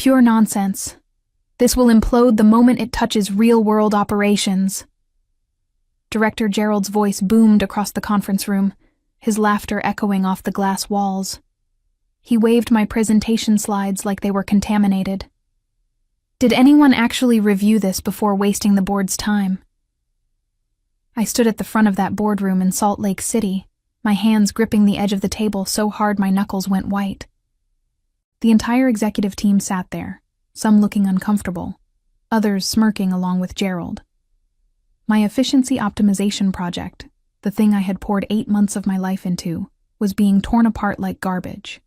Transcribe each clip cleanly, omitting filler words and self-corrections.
Pure nonsense. This will implode the moment it touches real-world operations. Director Gerald's voice boomed across the conference room, his laughter echoing off the glass walls. He waved my presentation slides like they were contaminated. Did anyone actually review this before wasting the board's time? I stood at the front of that boardroom in Salt Lake City, my hands gripping the edge of the table so hard my knuckles went white. The entire executive team sat there, some looking uncomfortable, others smirking along with Gerald. My efficiency optimization project, the thing I had poured 8 months of my life into, was being torn apart like garbage.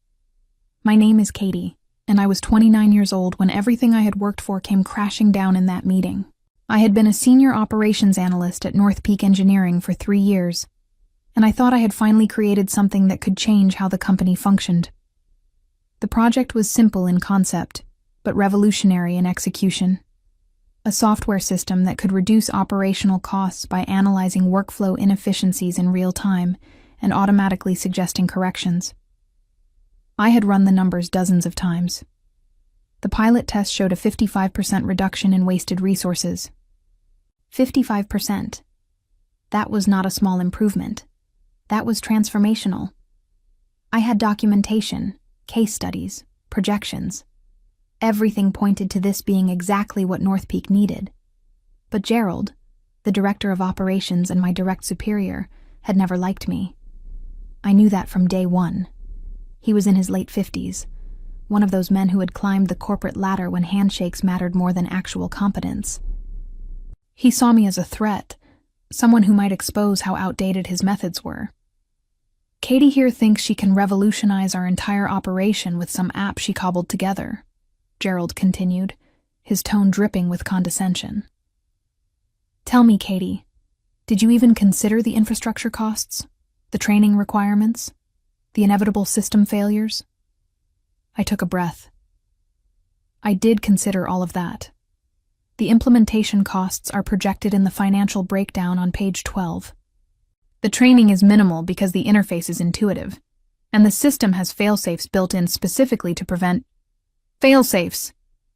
My name is Katie, and I was 29 years old when everything I had worked for came crashing down in that meeting. I had been a senior operations analyst at North Peak Engineering for 3 years, and I thought I had finally created something that could change how the company functioned. The project was simple in concept, but revolutionary in execution. A software system that could reduce operational costs by analyzing workflow inefficiencies in real time and automatically suggesting corrections. I had run the numbers dozens of times. The pilot test showed a 55% reduction in wasted resources. 55%. That was not a small improvement. That was transformational. I had documentation, case studies, projections. Everything pointed to this being exactly what North Peak needed. But Gerald, the director of operations and my direct superior, had never liked me. I knew that from day one. He was in his late 50s, one of those men who had climbed the corporate ladder when handshakes mattered more than actual competence. He saw me as a threat, someone who might expose how outdated his methods were. Katie here thinks she can revolutionize our entire operation with some app she cobbled together, Gerald continued, his tone dripping with condescension. Tell me, Katie, did you even consider the infrastructure costs, the training requirements, the inevitable system failures? I took a breath. I did consider all of that. The implementation costs are projected in the financial breakdown on page 12. The training is minimal because the interface is intuitive, and the system has fail-safes built in specifically to prevent fail-safes,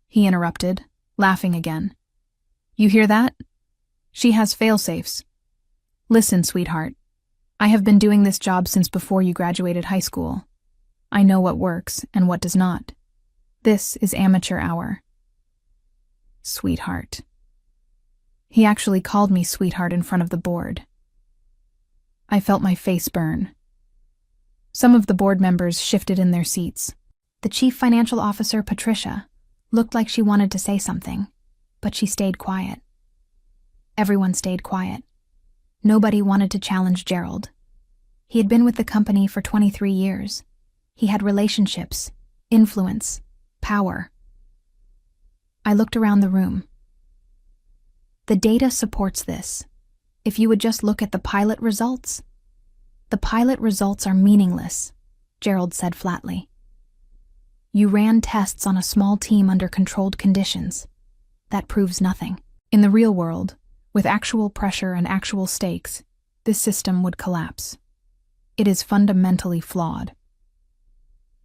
he interrupted, laughing again. You hear that? She has fail-safes. Listen, sweetheart. I have been doing this job since before you graduated high school. I know what works and what does not. This is amateur hour. Sweetheart. He actually called me sweetheart in front of the board. I felt my face burn. Some of the board members shifted in their seats. The chief financial officer, Patricia, looked like she wanted to say something, but she stayed quiet. Everyone stayed quiet. Nobody wanted to challenge Gerald. He had been with the company for 23 years. He had relationships, influence, power. I looked around the room. The data supports this. If you would just look at the pilot results. The pilot results are meaningless, Gerald said flatly. You ran tests on a small team under controlled conditions. That proves nothing. In the real world, with actual pressure and actual stakes, this system would collapse. It is fundamentally flawed.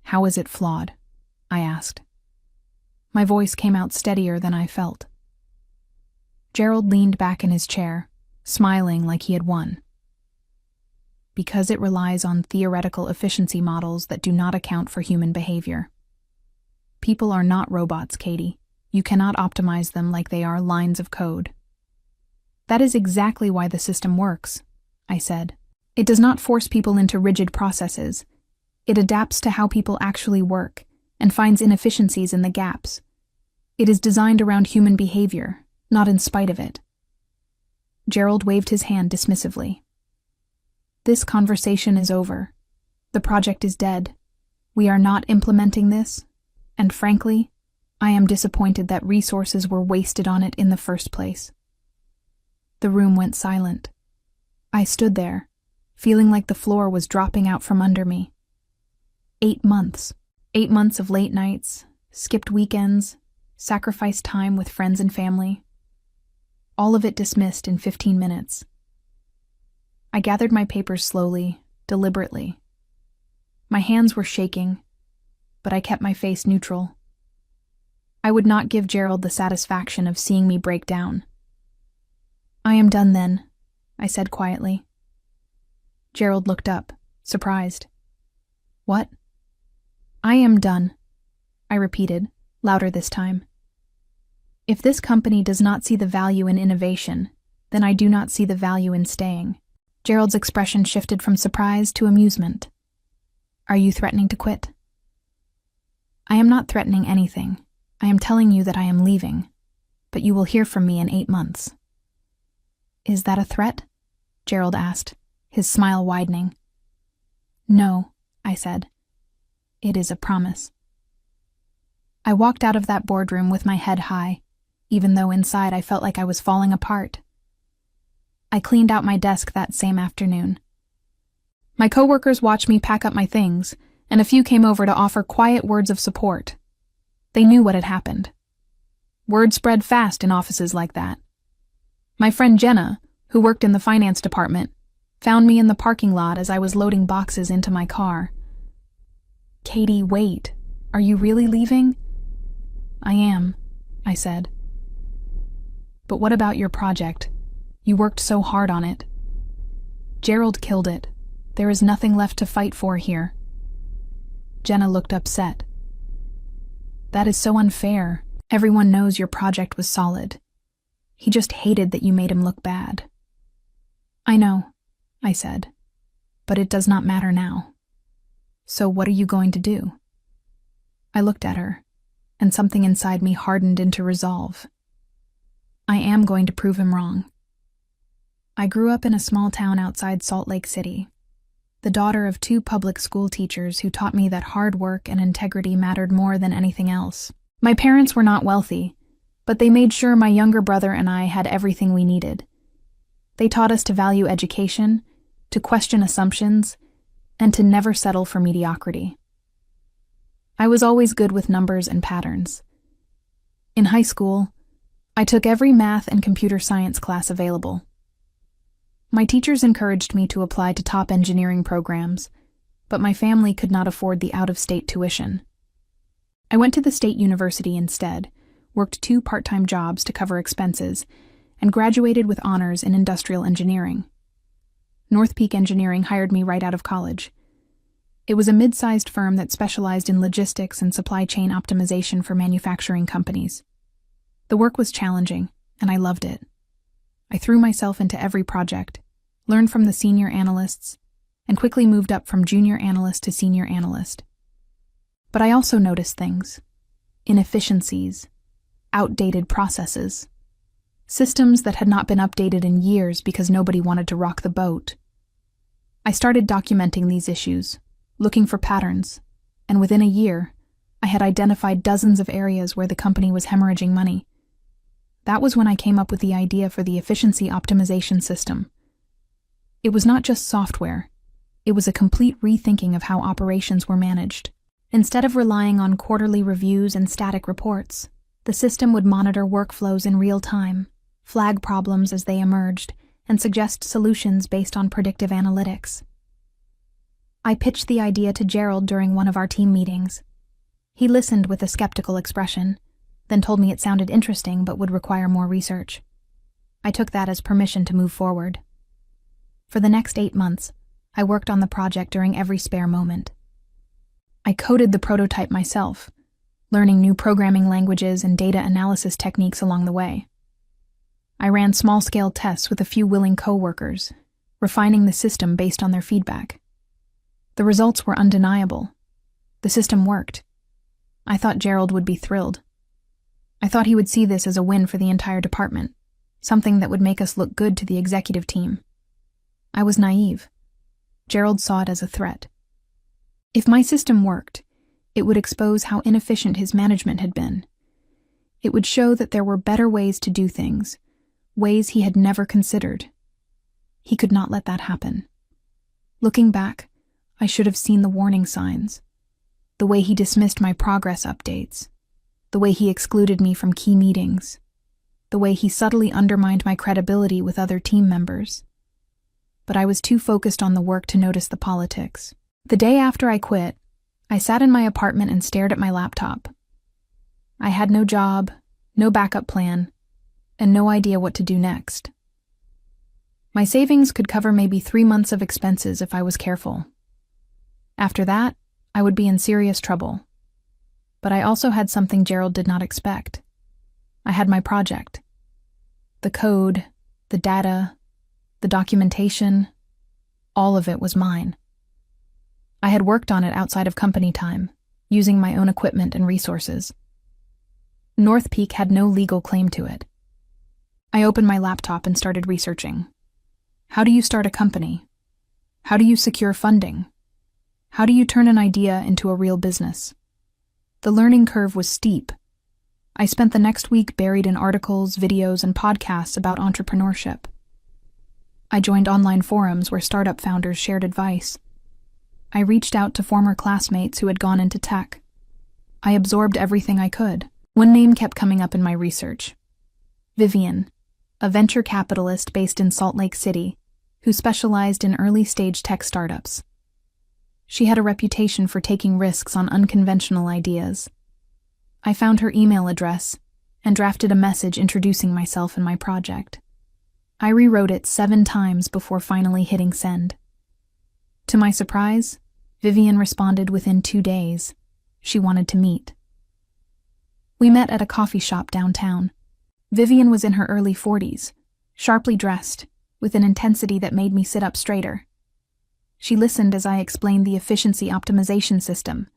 How is it flawed? I asked. My voice came out steadier than I felt. Gerald leaned back in his chair, smiling like he had won. Because it relies on theoretical efficiency models that do not account for human behavior. People are not robots, Katie. You cannot optimize them like they are lines of code. That is exactly why the system works, I said. It does not force people into rigid processes. It adapts to how people actually work and finds inefficiencies in the gaps. It is designed around human behavior, not in spite of it. Gerald waved his hand dismissively. This conversation is over. The project is dead. We are not implementing this, and frankly, I am disappointed that resources were wasted on it in the first place. The room went silent. I stood there, feeling like the floor was dropping out from under me. 8 months. 8 months of late nights, skipped weekends, sacrificed time with friends and family. All of it dismissed in 15 minutes. I gathered my papers slowly, deliberately. My hands were shaking, but I kept my face neutral. I would not give Gerald the satisfaction of seeing me break down. "I am done then," I said quietly. Gerald looked up, surprised. "What?" "I am done," I repeated, louder this time. "If this company does not see the value in innovation, then I do not see the value in staying." Gerald's expression shifted from surprise to amusement. "Are you threatening to quit?" "I am not threatening anything. I am telling you that I am leaving, but you will hear from me in 8 months. "Is that a threat?" Gerald asked, his smile widening. "No," I said. "It is a promise." I walked out of that boardroom with my head high, even though inside I felt like I was falling apart. I cleaned out my desk that same afternoon. My coworkers watched me pack up my things, and a few came over to offer quiet words of support. They knew what had happened. Word spread fast in offices like that. My friend Jenna, who worked in the finance department, found me in the parking lot as I was loading boxes into my car. "Katie, wait. Are you really leaving?" "I am," I said. "But what about your project? You worked so hard on it." "Gerald killed it. There is nothing left to fight for here." Jenna looked upset. "That is so unfair. Everyone knows your project was solid. He just hated that you made him look bad." "I know," I said, "but it does not matter now. So what are you going to do?" I looked at her, and something inside me hardened into resolve. I am going to prove him wrong. I grew up in a small town outside Salt Lake City, the daughter of 2 public school teachers who taught me that hard work and integrity mattered more than anything else. My parents were not wealthy, but they made sure my younger brother and I had everything we needed. They taught us to value education, to question assumptions, and to never settle for mediocrity. I was always good with numbers and patterns. In high school, I took every math and computer science class available. My teachers encouraged me to apply to top engineering programs, but my family could not afford the out-of-state tuition. I went to the state university instead, worked 2 part-time jobs to cover expenses, and graduated with honors in industrial engineering. North Peak Engineering hired me right out of college. It was a mid-sized firm that specialized in logistics and supply chain optimization for manufacturing companies. The work was challenging, and I loved it. I threw myself into every project, learned from the senior analysts, and quickly moved up from junior analyst to senior analyst. But I also noticed things: inefficiencies, outdated processes, systems that had not been updated in years because nobody wanted to rock the boat. I started documenting these issues, looking for patterns, and within a year, I had identified dozens of areas where the company was hemorrhaging money. That was when I came up with the idea for the efficiency optimization system. It was not just software. It was a complete rethinking of how operations were managed. Instead of relying on quarterly reviews and static reports, the system would monitor workflows in real time, flag problems as they emerged, and suggest solutions based on predictive analytics. I pitched the idea to Gerald during one of our team meetings. He listened with a skeptical expression, then told me it sounded interesting but would require more research. I took that as permission to move forward. For the next 8 months, I worked on the project during every spare moment. I coded the prototype myself, learning new programming languages and data analysis techniques along the way. I ran small-scale tests with a few willing coworkers, refining the system based on their feedback. The results were undeniable. The system worked. I thought Gerald would be thrilled. I thought he would see this as a win for the entire department, something that would make us look good to the executive team. I was naive. Gerald saw it as a threat. If my system worked, it would expose how inefficient his management had been. It would show that there were better ways to do things, ways he had never considered. He could not let that happen. Looking back, I should have seen the warning signs. The way he dismissed my progress updates. The way he excluded me from key meetings. The way he subtly undermined my credibility with other team members. But I was too focused on the work to notice the politics. The day after I quit, I sat in my apartment and stared at my laptop. I had no job, no backup plan, and no idea what to do next. My savings could cover maybe 3 months of expenses if I was careful. After that, I would be in serious trouble. But I also had something Gerald did not expect. I had my project. The code, the data, the documentation, all of it was mine. I had worked on it outside of company time, using my own equipment and resources. North Peak had no legal claim to it. I opened my laptop and started researching. How do you start a company? How do you secure funding? How do you turn an idea into a real business? The learning curve was steep. I spent the next week buried in articles, videos, and podcasts about entrepreneurship. I joined online forums where startup founders shared advice. I reached out to former classmates who had gone into tech. I absorbed everything I could. One name kept coming up in my research. Vivian, a venture capitalist based in Salt Lake City, who specialized in early-stage tech startups. She had a reputation for taking risks on unconventional ideas. I found her email address and drafted a message introducing myself and my project. I rewrote it 7 times before finally hitting send. To my surprise, Vivian responded within 2 days. She wanted to meet. We met at a coffee shop downtown. Vivian was in her early 40s, sharply dressed, with an intensity that made me sit up straighter. She listened as I explained the efficiency optimization system,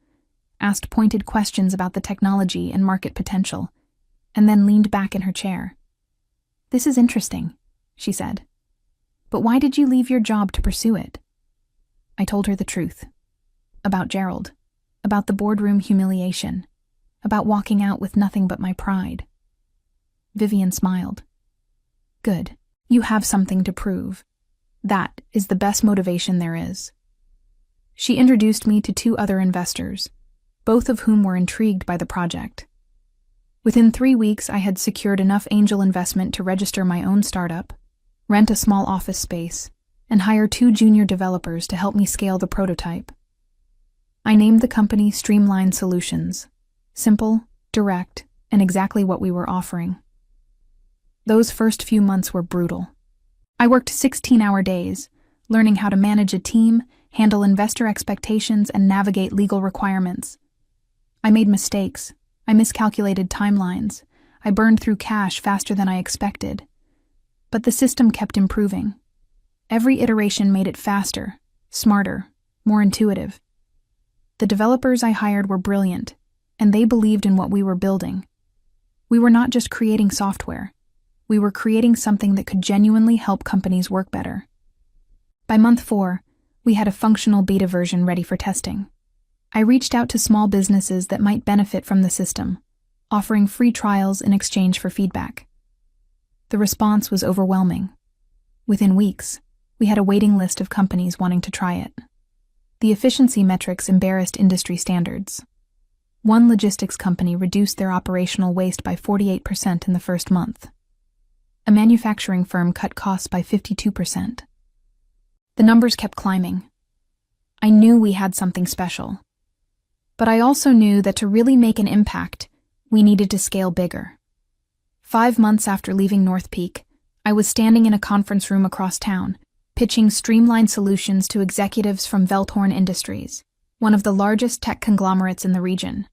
asked pointed questions about the technology and market potential, and then leaned back in her chair. "This is interesting," she said. "But why did you leave your job to pursue it?" I told her the truth. About Gerald, about the boardroom humiliation, about walking out with nothing but my pride. Vivian smiled. "Good. You have something to prove. That is the best motivation there is." She introduced me to 2 other investors, both of whom were intrigued by the project. Within 3 weeks, I had secured enough angel investment to register my own startup, rent a small office space, and hire 2 junior developers to help me scale the prototype. I named the company Streamline Solutions. Simple, direct, and exactly what we were offering. Those first few months were brutal. I worked 16-hour days, learning how to manage a team, handle investor expectations, and navigate legal requirements. I made mistakes. I miscalculated timelines. I burned through cash faster than I expected. But the system kept improving. Every iteration made it faster, smarter, more intuitive. The developers I hired were brilliant, and they believed in what we were building. We were not just creating software. We were creating something that could genuinely help companies work better. By month 4, we had a functional beta version ready for testing. I reached out to small businesses that might benefit from the system, offering free trials in exchange for feedback. The response was overwhelming. Within weeks, we had a waiting list of companies wanting to try it. The efficiency metrics embarrassed industry standards. One logistics company reduced their operational waste by 48% in the first month. A manufacturing firm cut costs by 52%. The numbers kept climbing. I knew we had something special. But I also knew that to really make an impact, we needed to scale bigger. 5 months after leaving North Peak, I was standing in a conference room across town, pitching Streamline Solutions to executives from Velthorn Industries, one of the largest tech conglomerates in the region.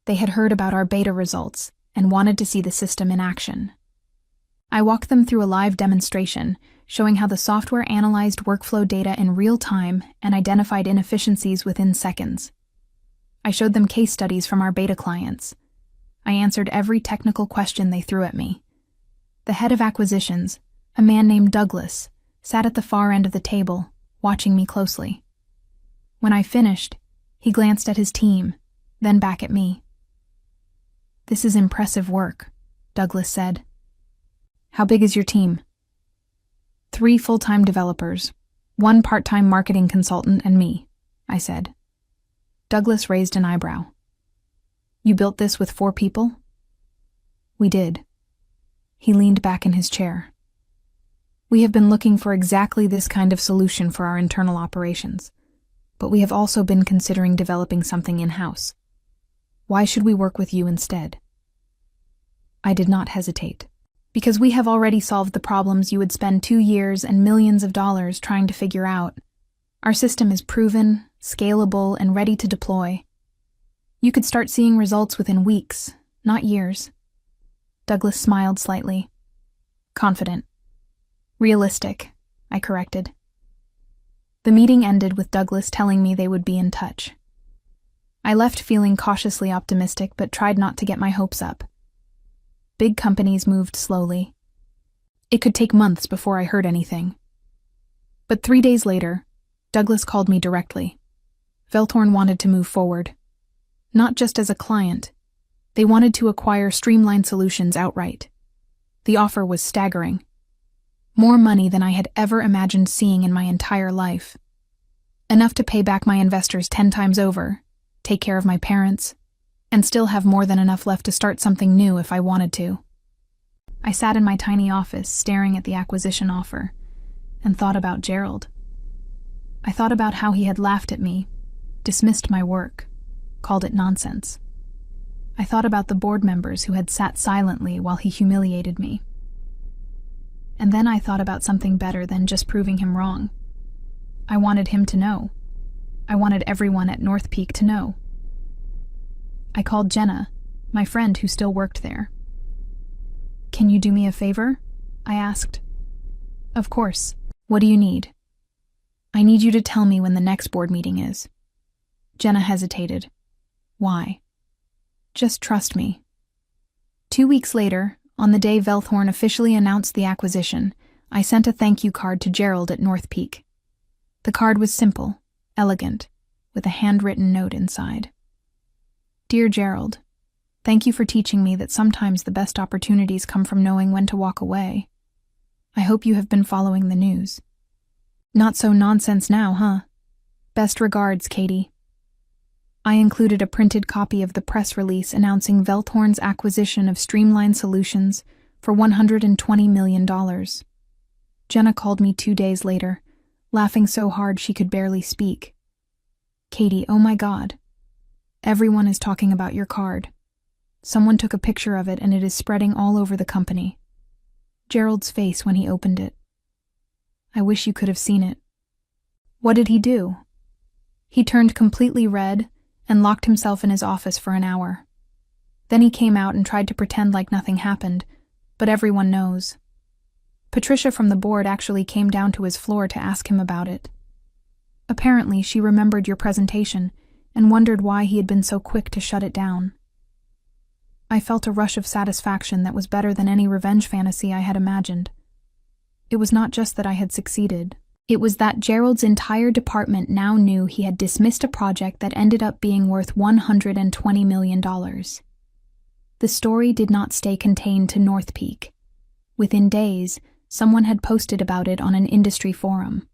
They had heard about our beta results and wanted to see the system in action. I walked them through a live demonstration, showing how the software analyzed workflow data in real time and identified inefficiencies within seconds. I showed them case studies from our beta clients. I answered every technical question they threw at me. The head of acquisitions, a man named Douglas, sat at the far end of the table, watching me closely. When I finished, he glanced at his team, then back at me. "This is impressive work," Douglas said. "How big is your team?" 3 full-time developers, 1 part-time marketing consultant, and me, I said. Douglas raised an eyebrow. "You built this with 4 people?" "We did." He leaned back in his chair. "We have been looking for exactly this kind of solution for our internal operations, but we have also been considering developing something in-house. Why should we work with you instead?" I did not hesitate. Because we have already solved the problems you would spend 2 years and millions of dollars trying to figure out. Our system is proven, scalable, and ready to deploy. You could start seeing results within weeks, not years. Douglas smiled slightly. Confident. Realistic, I corrected. The meeting ended with Douglas telling me they would be in touch. I left feeling cautiously optimistic but tried not to get my hopes up. Big companies moved slowly. It could take months before I heard anything. But 3 days later, Douglas called me directly. Velthorn wanted to move forward. Not just as a client. They wanted to acquire Streamline Solutions outright. The offer was staggering. More money than I had ever imagined seeing in my entire life. Enough to pay back my investors 10 times over, take care of my parents, and still have more than enough left to start something new if I wanted to. I sat in my tiny office staring at the acquisition offer and thought about Gerald. I thought about how he had laughed at me, dismissed my work, called it nonsense. I thought about the board members who had sat silently while he humiliated me. And then I thought about something better than just proving him wrong. I wanted him to know. I wanted everyone at North Peak to know. I called Jenna, my friend who still worked there. "Can you do me a favor?" I asked. "Of course. What do you need?" "I need you to tell me when the next board meeting is." Jenna hesitated. "Why?" "Just trust me." 2 weeks later, on the day Velthorn officially announced the acquisition, I sent a thank you card to Gerald at North Peak. The card was simple, elegant, with a handwritten note inside. "Dear Gerald, thank you for teaching me that sometimes the best opportunities come from knowing when to walk away. I hope you have been following the news. Not so nonsense now, huh? Best regards, Katie." I included a printed copy of the press release announcing Velthorn's acquisition of Streamline Solutions for $120 million. Jenna called me 2 days later, laughing so hard she could barely speak. "Katie, oh my God. Everyone is talking about your card. Someone took a picture of it and it is spreading all over the company." Gerald's face when he opened it. I wish you could have seen it. What did he do? He turned completely red and locked himself in his office for an hour. Then he came out and tried to pretend like nothing happened, but everyone knows. Patricia from the board actually came down to his floor to ask him about it. Apparently, she remembered your presentation and wondered why he had been so quick to shut it down. I felt a rush of satisfaction that was better than any revenge fantasy I had imagined. It was not just that I had succeeded. It was that Gerald's entire department now knew he had dismissed a project that ended up being worth $120 million. The story did not stay contained to North Peak. Within days, someone had posted about it on an industry forum.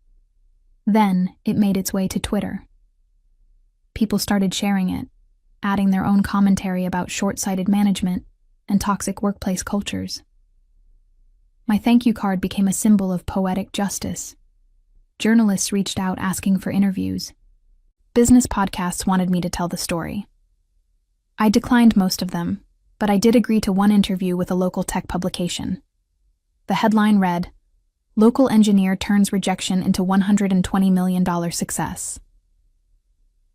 Then, it made its way to Twitter. People started sharing it, adding their own commentary about short-sighted management and toxic workplace cultures. My thank you card became a symbol of poetic justice. Journalists reached out asking for interviews. Business podcasts wanted me to tell the story. I declined most of them, but I did agree to one interview with a local tech publication. The headline read, "Local Engineer Turns Rejection into $120 million Success."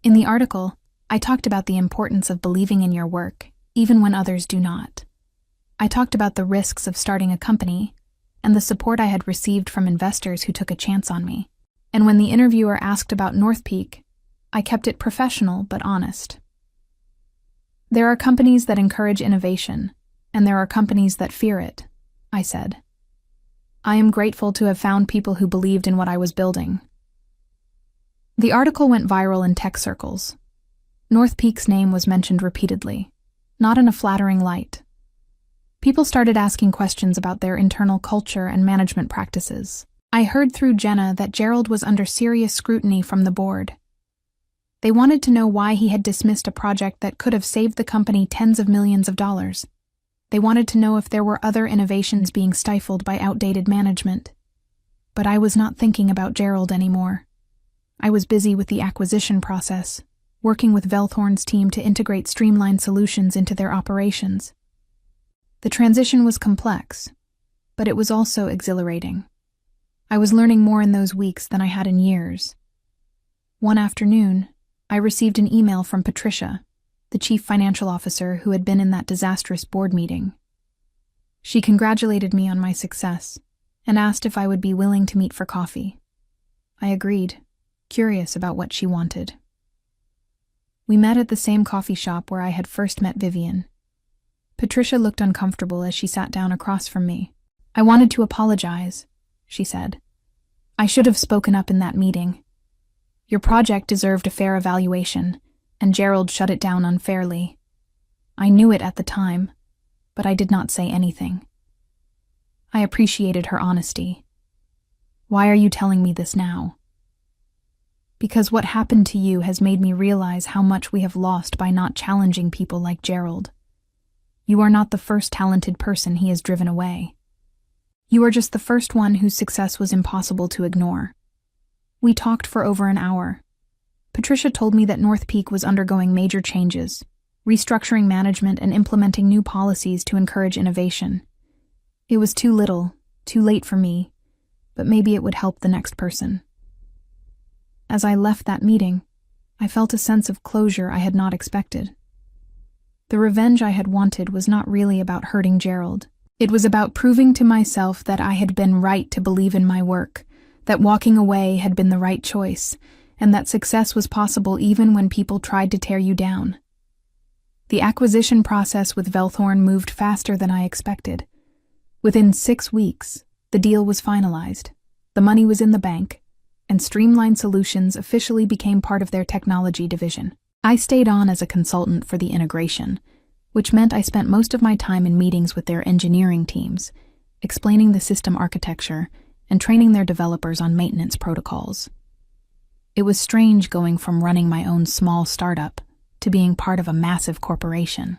In the article, I talked about the importance of believing in your work, even when others do not. I talked about the risks of starting a company and the support I had received from investors who took a chance on me. And when the interviewer asked about North Peak, I kept it professional but honest. There are companies that encourage innovation, and there are companies that fear it, I said. I am grateful to have found people who believed in what I was building. The article went viral in tech circles. North Peak's name was mentioned repeatedly, not in a flattering light. People started asking questions about their internal culture and management practices. I heard through Jenna that Gerald was under serious scrutiny from the board. They wanted to know why he had dismissed a project that could have saved the company tens of millions of dollars. They wanted to know if there were other innovations being stifled by outdated management. But I was not thinking about Gerald anymore. I was busy with the acquisition process, working with Velthorn's team to integrate Streamline Solutions into their operations. The transition was complex, but it was also exhilarating. I was learning more in those weeks than I had in years. One afternoon, I received an email from Patricia, the chief financial officer who had been in that disastrous board meeting. She congratulated me on my success and asked if I would be willing to meet for coffee. I agreed, curious about what she wanted. We met at the same coffee shop where I had first met Vivian. Patricia looked uncomfortable as she sat down across from me. "I wanted to apologize," she said. "I should have spoken up in that meeting. Your project deserved a fair evaluation, and Gerald shut it down unfairly. I knew it at the time, but I did not say anything." I appreciated her honesty. "Why are you telling me this now?" "Because what happened to you has made me realize how much we have lost by not challenging people like Gerald. You are not the first talented person he has driven away. You are just the first one whose success was impossible to ignore." We talked for over an hour. Patricia told me that North Peak was undergoing major changes, restructuring management and implementing new policies to encourage innovation. It was too little, too late for me, but maybe it would help the next person. As I left that meeting, I felt a sense of closure I had not expected. The revenge I had wanted was not really about hurting Gerald. It was about proving to myself that I had been right to believe in my work, that walking away had been the right choice, and that success was possible even when people tried to tear you down. The acquisition process with Velthorn moved faster than I expected. Within 6 weeks, the deal was finalized, the money was in the bank, and Streamline Solutions officially became part of their technology division. I stayed on as a consultant for the integration, which meant I spent most of my time in meetings with their engineering teams, explaining the system architecture and training their developers on maintenance protocols. It was strange going from running my own small startup to being part of a massive corporation.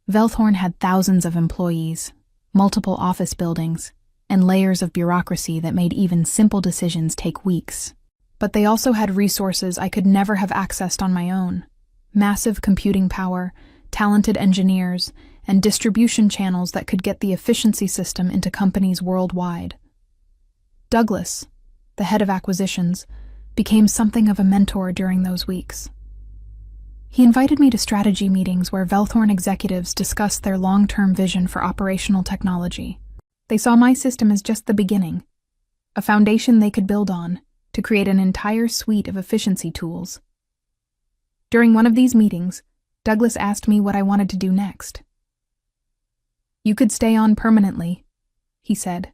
Velthorn had thousands of employees, multiple office buildings, and layers of bureaucracy that made even simple decisions take weeks. But they also had resources I could never have accessed on my own: massive computing power, talented engineers, and distribution channels that could get the efficiency system into companies worldwide. Douglas, the head of acquisitions, became something of a mentor during those weeks. He invited me to strategy meetings where Velthorn executives discussed their long-term vision for operational technology. They saw my system as just the beginning, a foundation they could build on to create an entire suite of efficiency tools. During one of these meetings, Douglas asked me what I wanted to do next. "You could stay on permanently," he said.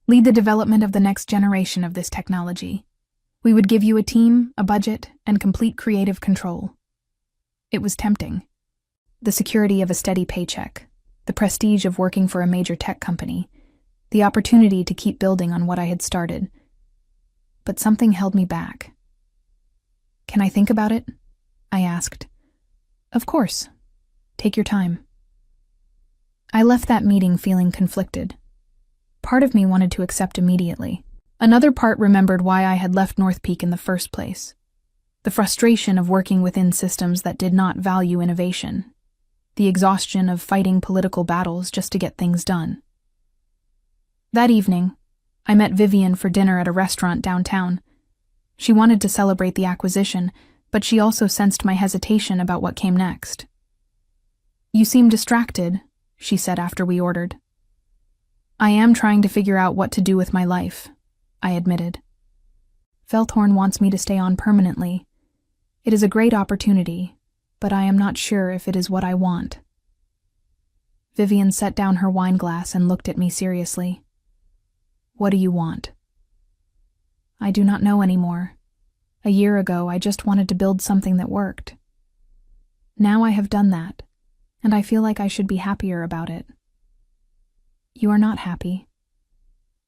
"Lead the development of the next generation of this technology. We would give you a team, a budget, and complete creative control." It was tempting. The security of a steady paycheck, the prestige of working for a major tech company, the opportunity to keep building on what I had started. But something held me back. "Can I think about it?" I asked. "Of course. Take your time." I left that meeting feeling conflicted. Part of me wanted to accept immediately. Another part remembered why I had left North Peak in the first place. The frustration of working within systems that did not value innovation. The exhaustion of fighting political battles just to get things done. That evening, I met Vivian for dinner at a restaurant downtown. She wanted to celebrate the acquisition, but she also sensed my hesitation about what came next. "You seem distracted," she said after we ordered. "I am trying to figure out what to do with my life," I admitted. "Velthorn wants me to stay on permanently. It is a great opportunity, but I am not sure if it is what I want." Vivian set down her wine glass and looked at me seriously. "What do you want?" "I do not know anymore. A year ago, I just wanted to build something that worked. Now I have done that, and I feel like I should be happier about it." "You are not happy."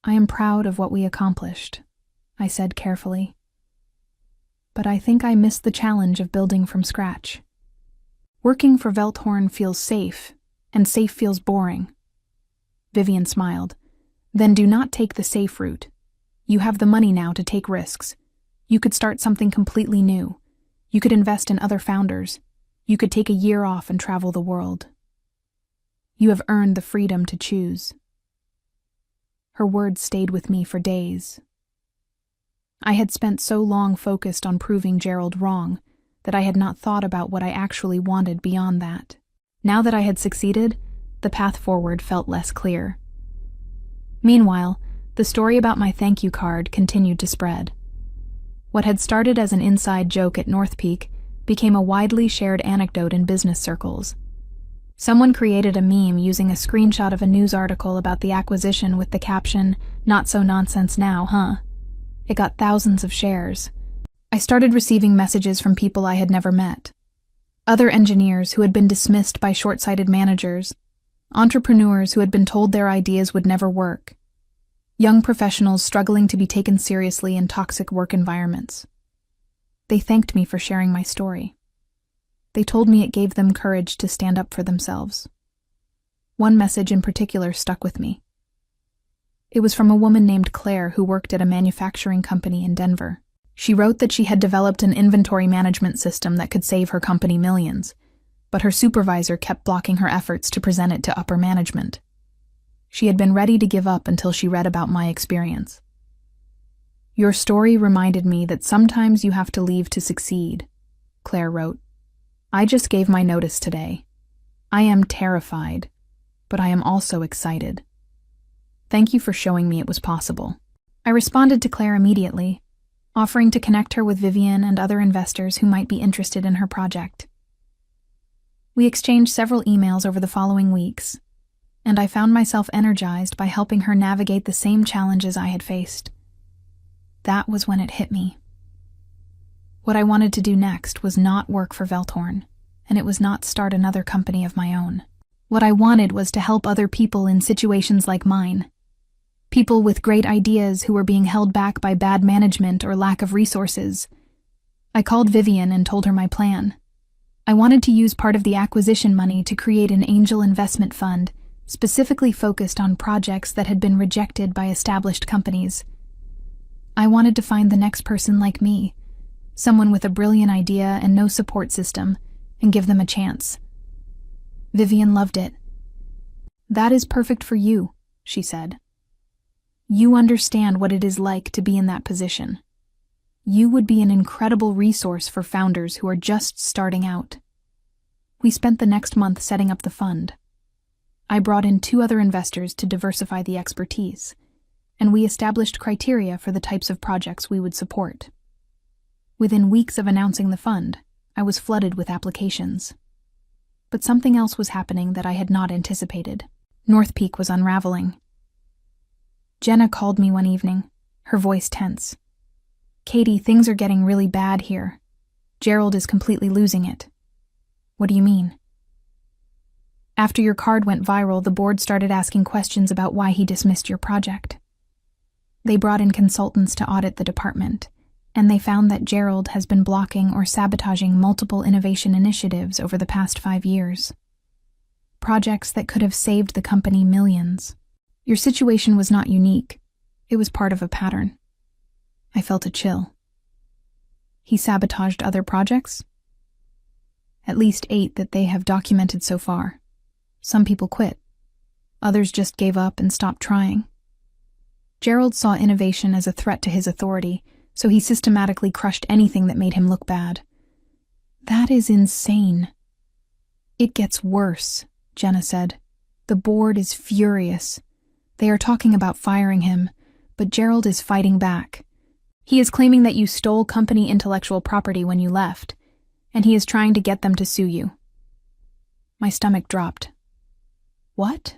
"I am proud of what we accomplished," I said carefully. "But I think I missed the challenge of building from scratch. Working for Velthorn feels safe, and safe feels boring." Vivian smiled. "Then do not take the safe route. You have the money now to take risks. You could start something completely new. You could invest in other founders. You could take a year off and travel the world." You have earned the freedom to choose." Her words stayed with me for days. I had spent so long focused on proving Gerald wrong that I had not thought about what I actually wanted beyond that. Now that I had succeeded, the path forward felt less clear. Meanwhile, the story about my thank you card continued to spread. What had started as an inside joke at North Peak became a widely shared anecdote in business circles. Someone created a meme using a screenshot of a news article about the acquisition with the caption, "Not so nonsense now, huh?" It got thousands of shares. I started receiving messages from people I had never met. Other engineers who had been dismissed by short-sighted managers, entrepreneurs who had been told their ideas would never work, young professionals struggling to be taken seriously in toxic work environments. They thanked me for sharing my story. They told me it gave them courage to stand up for themselves. One message in particular stuck with me. It was from a woman named Claire who worked at a manufacturing company in Denver. She wrote that she had developed an inventory management system that could save her company millions, but her supervisor kept blocking her efforts to present it to upper management. She had been ready to give up until she read about my experience. "Your story reminded me that sometimes you have to leave to succeed," Claire wrote. "I just gave my notice today. I am terrified, but I am also excited. Thank you for showing me it was possible." I responded to Claire immediately, offering to connect her with Vivian and other investors who might be interested in her project. We exchanged several emails over the following weeks, and I found myself energized by helping her navigate the same challenges I had faced. That was when it hit me. What I wanted to do next was not work for Velthorn, and it was not start another company of my own. What I wanted was to help other people in situations like mine. People with great ideas who were being held back by bad management or lack of resources. I called Vivian and told her my plan. I wanted to use part of the acquisition money to create an angel investment fund specifically focused on projects that had been rejected by established companies. I wanted to find the next person like me, someone with a brilliant idea and no support system, and give them a chance. Vivian loved it. "That is perfect for you," she said. "You understand what it is like to be in that position. You would be an incredible resource for founders who are just starting out." We spent the next month setting up the fund. I brought in 2 other investors to diversify the expertise, and we established criteria for the types of projects we would support. Within weeks of announcing the fund, I was flooded with applications. But something else was happening that I had not anticipated. North Peak was unraveling. Jenna called me one evening, her voice tense. "Katie, things are getting really bad here. Gerald is completely losing it." "What do you mean?" "After your card went viral, the board started asking questions about why he dismissed your project. They brought in consultants to audit the department, and they found that Gerald has been blocking or sabotaging multiple innovation initiatives over the past 5 years. Projects that could have saved the company millions. Your situation was not unique. It was part of a pattern." I felt a chill. "He sabotaged other projects?" "At least 8 that they have documented so far. Some people quit. Others just gave up and stopped trying. Gerald saw innovation as a threat to his authority, so he systematically crushed anything that made him look bad." "That is insane." "It gets worse," Jenna said. "The board is furious. They are talking about firing him, but Gerald is fighting back. He is claiming that you stole company intellectual property when you left, and he is trying to get them to sue you." My stomach dropped. "What?"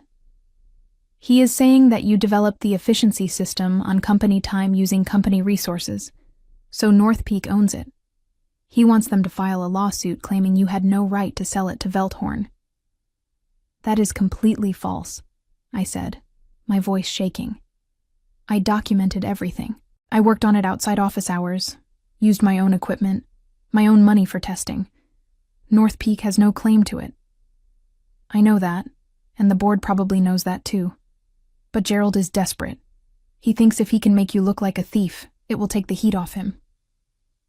"He is saying that you developed the efficiency system on company time using company resources, so North Peak owns it. He wants them to file a lawsuit claiming you had no right to sell it to Velthorn." "That is completely false," I said, my voice shaking. "I documented everything. I worked on it outside office hours, used my own equipment, my own money for testing. North Peak has no claim to it." "I know that, and the board probably knows that too. But Gerald is desperate. He thinks if he can make you look like a thief, it will take the heat off him."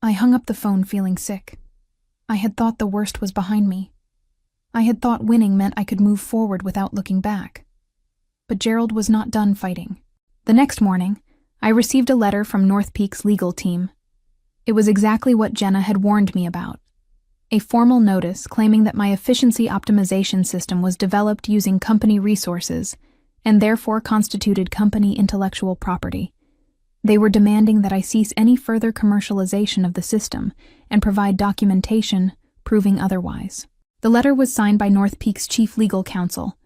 I hung up the phone feeling sick. I had thought the worst was behind me. I had thought winning meant I could move forward without looking back. But Gerald was not done fighting. The next morning, I received a letter from North Peak's legal team. It was exactly what Jenna had warned me about. A formal notice claiming that my efficiency optimization system was developed using company resources and therefore constituted company intellectual property. They were demanding that I cease any further commercialization of the system and provide documentation proving otherwise. The letter was signed by North Peak's chief legal counsel,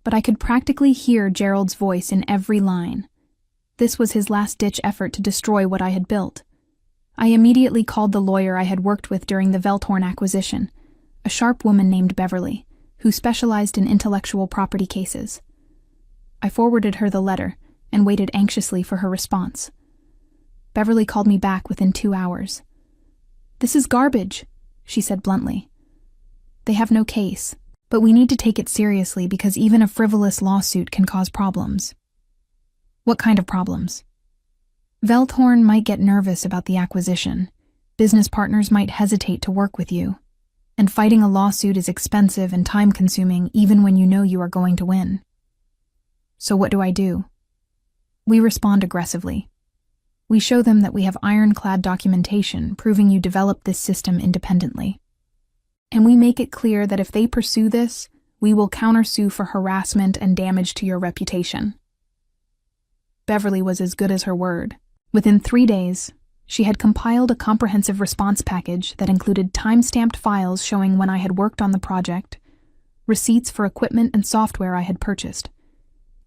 but I could practically hear Gerald's voice in every line. This was his last-ditch effort to destroy what I had built. I immediately called the lawyer I had worked with during the Velthorn acquisition, a sharp woman named Beverly, who specialized in intellectual property cases. I forwarded her the letter and waited anxiously for her response. Beverly called me back within 2 hours. "This is garbage," she said bluntly. "They have no case, but we need to take it seriously because even a frivolous lawsuit can cause problems." "What kind of problems?" "Velthorn might get nervous about the acquisition. Business partners might hesitate to work with you. And fighting a lawsuit is expensive and time-consuming even when you know you are going to win." "So what do I do?" "We respond aggressively. We show them that we have ironclad documentation proving you developed this system independently. And we make it clear that if they pursue this, we will countersue for harassment and damage to your reputation." Beverly was as good as her word. Within 3 days, she had compiled a comprehensive response package that included time-stamped files showing when I had worked on the project, receipts for equipment and software I had purchased,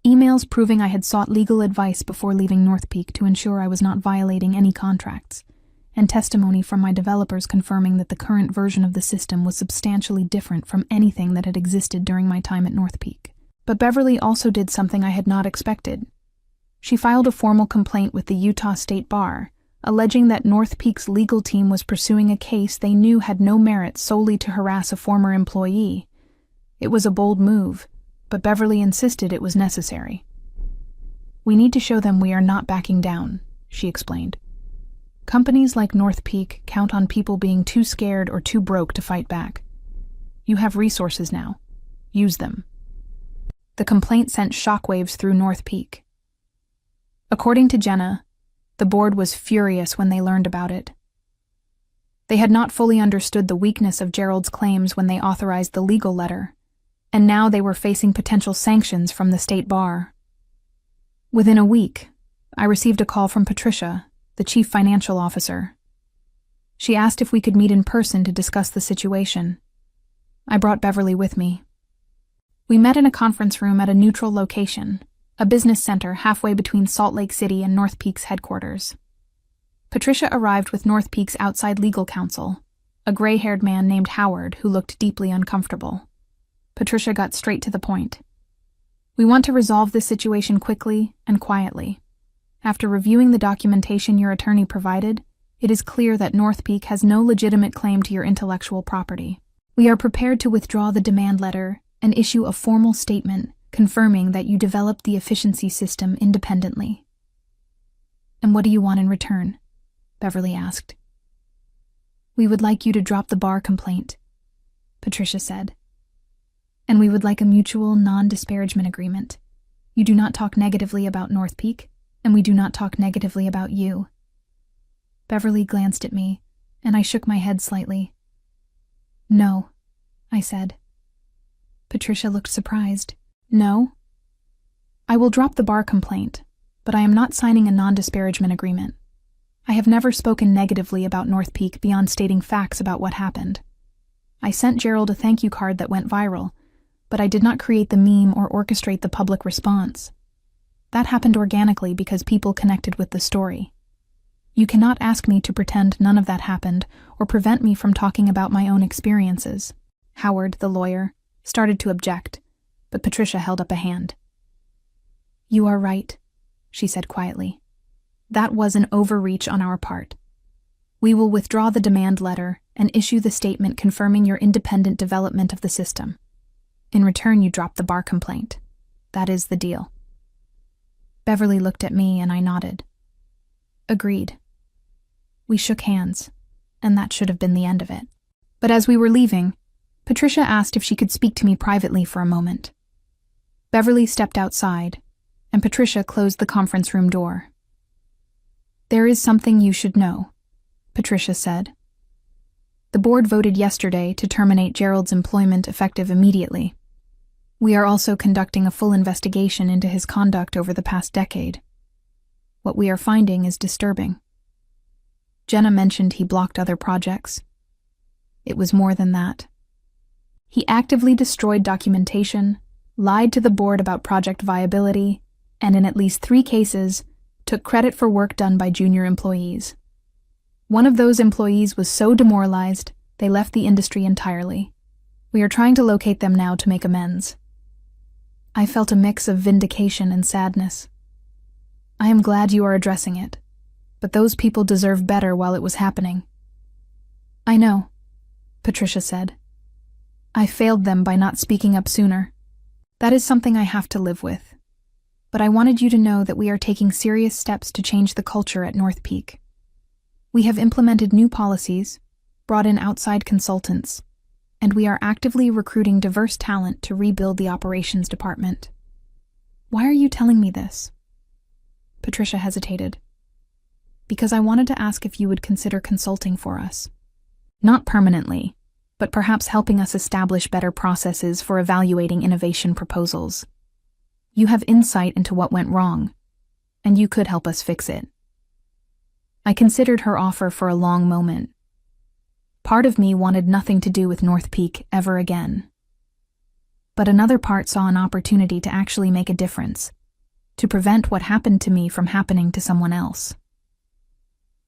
emails proving I had sought legal advice before leaving North Peak to ensure I was not violating any contracts, and testimony from my developers confirming that the current version of the system was substantially different from anything that had existed during my time at North Peak. But Beverly also did something I had not expected. She filed a formal complaint with the Utah State Bar, alleging that North Peak's legal team was pursuing a case they knew had no merit solely to harass a former employee. It was a bold move, but Beverly insisted it was necessary. "We need to show them we are not backing down," she explained. "Companies like North Peak count on people being too scared or too broke to fight back. You have resources now. Use them." The complaint sent shockwaves through North Peak. According to Jenna, the board was furious when they learned about it. They had not fully understood the weakness of Gerald's claims when they authorized the legal letter, and now they were facing potential sanctions from the state bar. Within a week, I received a call from Patricia, the chief financial officer. She asked if we could meet in person to discuss the situation. I brought Beverly with me. We met in a conference room at a neutral location, a business center halfway between Salt Lake City and North Peak's headquarters. Patricia arrived with North Peak's outside legal counsel, a gray-haired man named Howard who looked deeply uncomfortable. Patricia got straight to the point. "We want to resolve this situation quickly and quietly. After reviewing the documentation your attorney provided, it is clear that North Peak has no legitimate claim to your intellectual property. We are prepared to withdraw the demand letter and issue a formal statement confirming that you developed the efficiency system independently." "And what do you want in return?" Beverly asked. "We would like you to drop the bar complaint," Patricia said. "And we would like a mutual non-disparagement agreement. You do not talk negatively about North Peak, and we do not talk negatively about you." Beverly glanced at me, and I shook my head slightly. "No," I said. Patricia looked surprised. "No? I will drop the bar complaint, but I am not signing a non-disparagement agreement. I have never spoken negatively about North Peak beyond stating facts about what happened. I sent Gerald a thank you card that went viral, but I did not create the meme or orchestrate the public response. That happened organically because people connected with the story. You cannot ask me to pretend none of that happened or prevent me from talking about my own experiences." Howard, the lawyer, started to object, but Patricia held up a hand. "You are right," she said quietly. "That was an overreach on our part. We will withdraw the demand letter and issue the statement confirming your independent development of the system. In return, you drop the bar complaint. That is the deal." Beverly looked at me and I nodded. Agreed. We shook hands, and that should have been the end of it. But as we were leaving, Patricia asked if she could speak to me privately for a moment. Beverly stepped outside, and Patricia closed the conference room door. "There is something you should know," Patricia said. "The board voted yesterday to terminate Gerald's employment effective immediately. We are also conducting a full investigation into his conduct over the past decade. What we are finding is disturbing. Jenna mentioned he blocked other projects. It was more than that. He actively destroyed documentation, lied to the board about project viability, and in at least 3 cases, took credit for work done by junior employees. One of those employees was so demoralized, they left the industry entirely. We are trying to locate them now to make amends." I felt a mix of vindication and sadness. "I am glad you are addressing it, but those people deserve better while it was happening." "I know," Patricia said. "I failed them by not speaking up sooner. That is something I have to live with. But I wanted you to know that we are taking serious steps to change the culture at North Peak. We have implemented new policies, brought in outside consultants, and we are actively recruiting diverse talent to rebuild the operations department." "Why are you telling me this?" Patricia hesitated. "Because I wanted to ask if you would consider consulting for us. Not permanently, but perhaps helping us establish better processes for evaluating innovation proposals. You have insight into what went wrong, and you could help us fix it." I considered her offer for a long moment. Part of me wanted nothing to do with North Peak ever again. But another part saw an opportunity to actually make a difference, to prevent what happened to me from happening to someone else.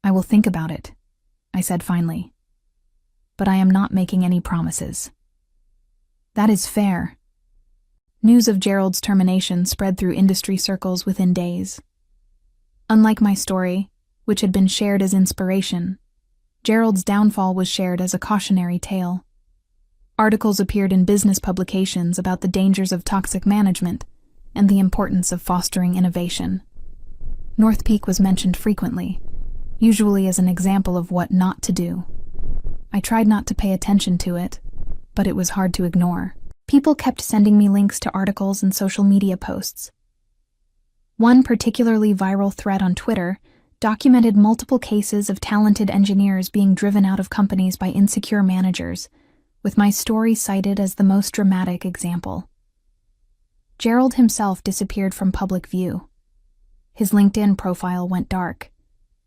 "I will think about it," I said finally. "But I am not making any promises." "That is fair." News of Gerald's termination spread through industry circles within days. Unlike my story, which had been shared as inspiration, Gerald's downfall was shared as a cautionary tale. Articles appeared in business publications about the dangers of toxic management and the importance of fostering innovation. North Peak was mentioned frequently, usually as an example of what not to do. I tried not to pay attention to it, but it was hard to ignore. People kept sending me links to articles and social media posts. One particularly viral thread on Twitter documented multiple cases of talented engineers being driven out of companies by insecure managers, with my story cited as the most dramatic example. Gerald himself disappeared from public view. His LinkedIn profile went dark.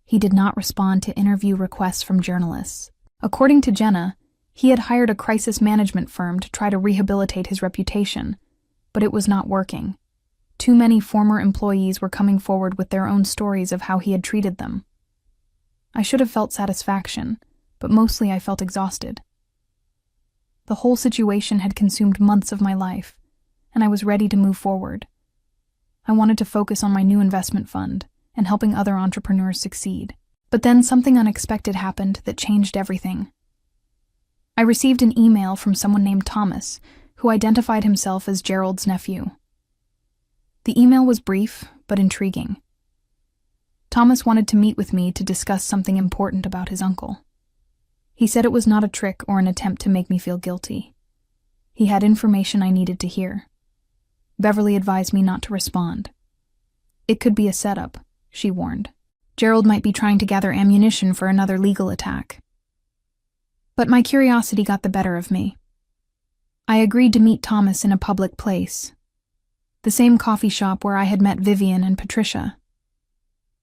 He did not respond to interview requests from journalists. According to Jenna, he had hired a crisis management firm to try to rehabilitate his reputation, but it was not working. Too many former employees were coming forward with their own stories of how he had treated them. I should have felt satisfaction, but mostly I felt exhausted. The whole situation had consumed months of my life, and I was ready to move forward. I wanted to focus on my new investment fund and helping other entrepreneurs succeed. But then something unexpected happened that changed everything. I received an email from someone named Thomas, who identified himself as Gerald's nephew. The email was brief, but intriguing. Thomas wanted to meet with me to discuss something important about his uncle. He said it was not a trick or an attempt to make me feel guilty. He had information I needed to hear. Beverly advised me not to respond. It could be a setup, she warned. Gerald might be trying to gather ammunition for another legal attack. But my curiosity got the better of me. I agreed to meet Thomas in a public place, the same coffee shop where I had met Vivian and Patricia.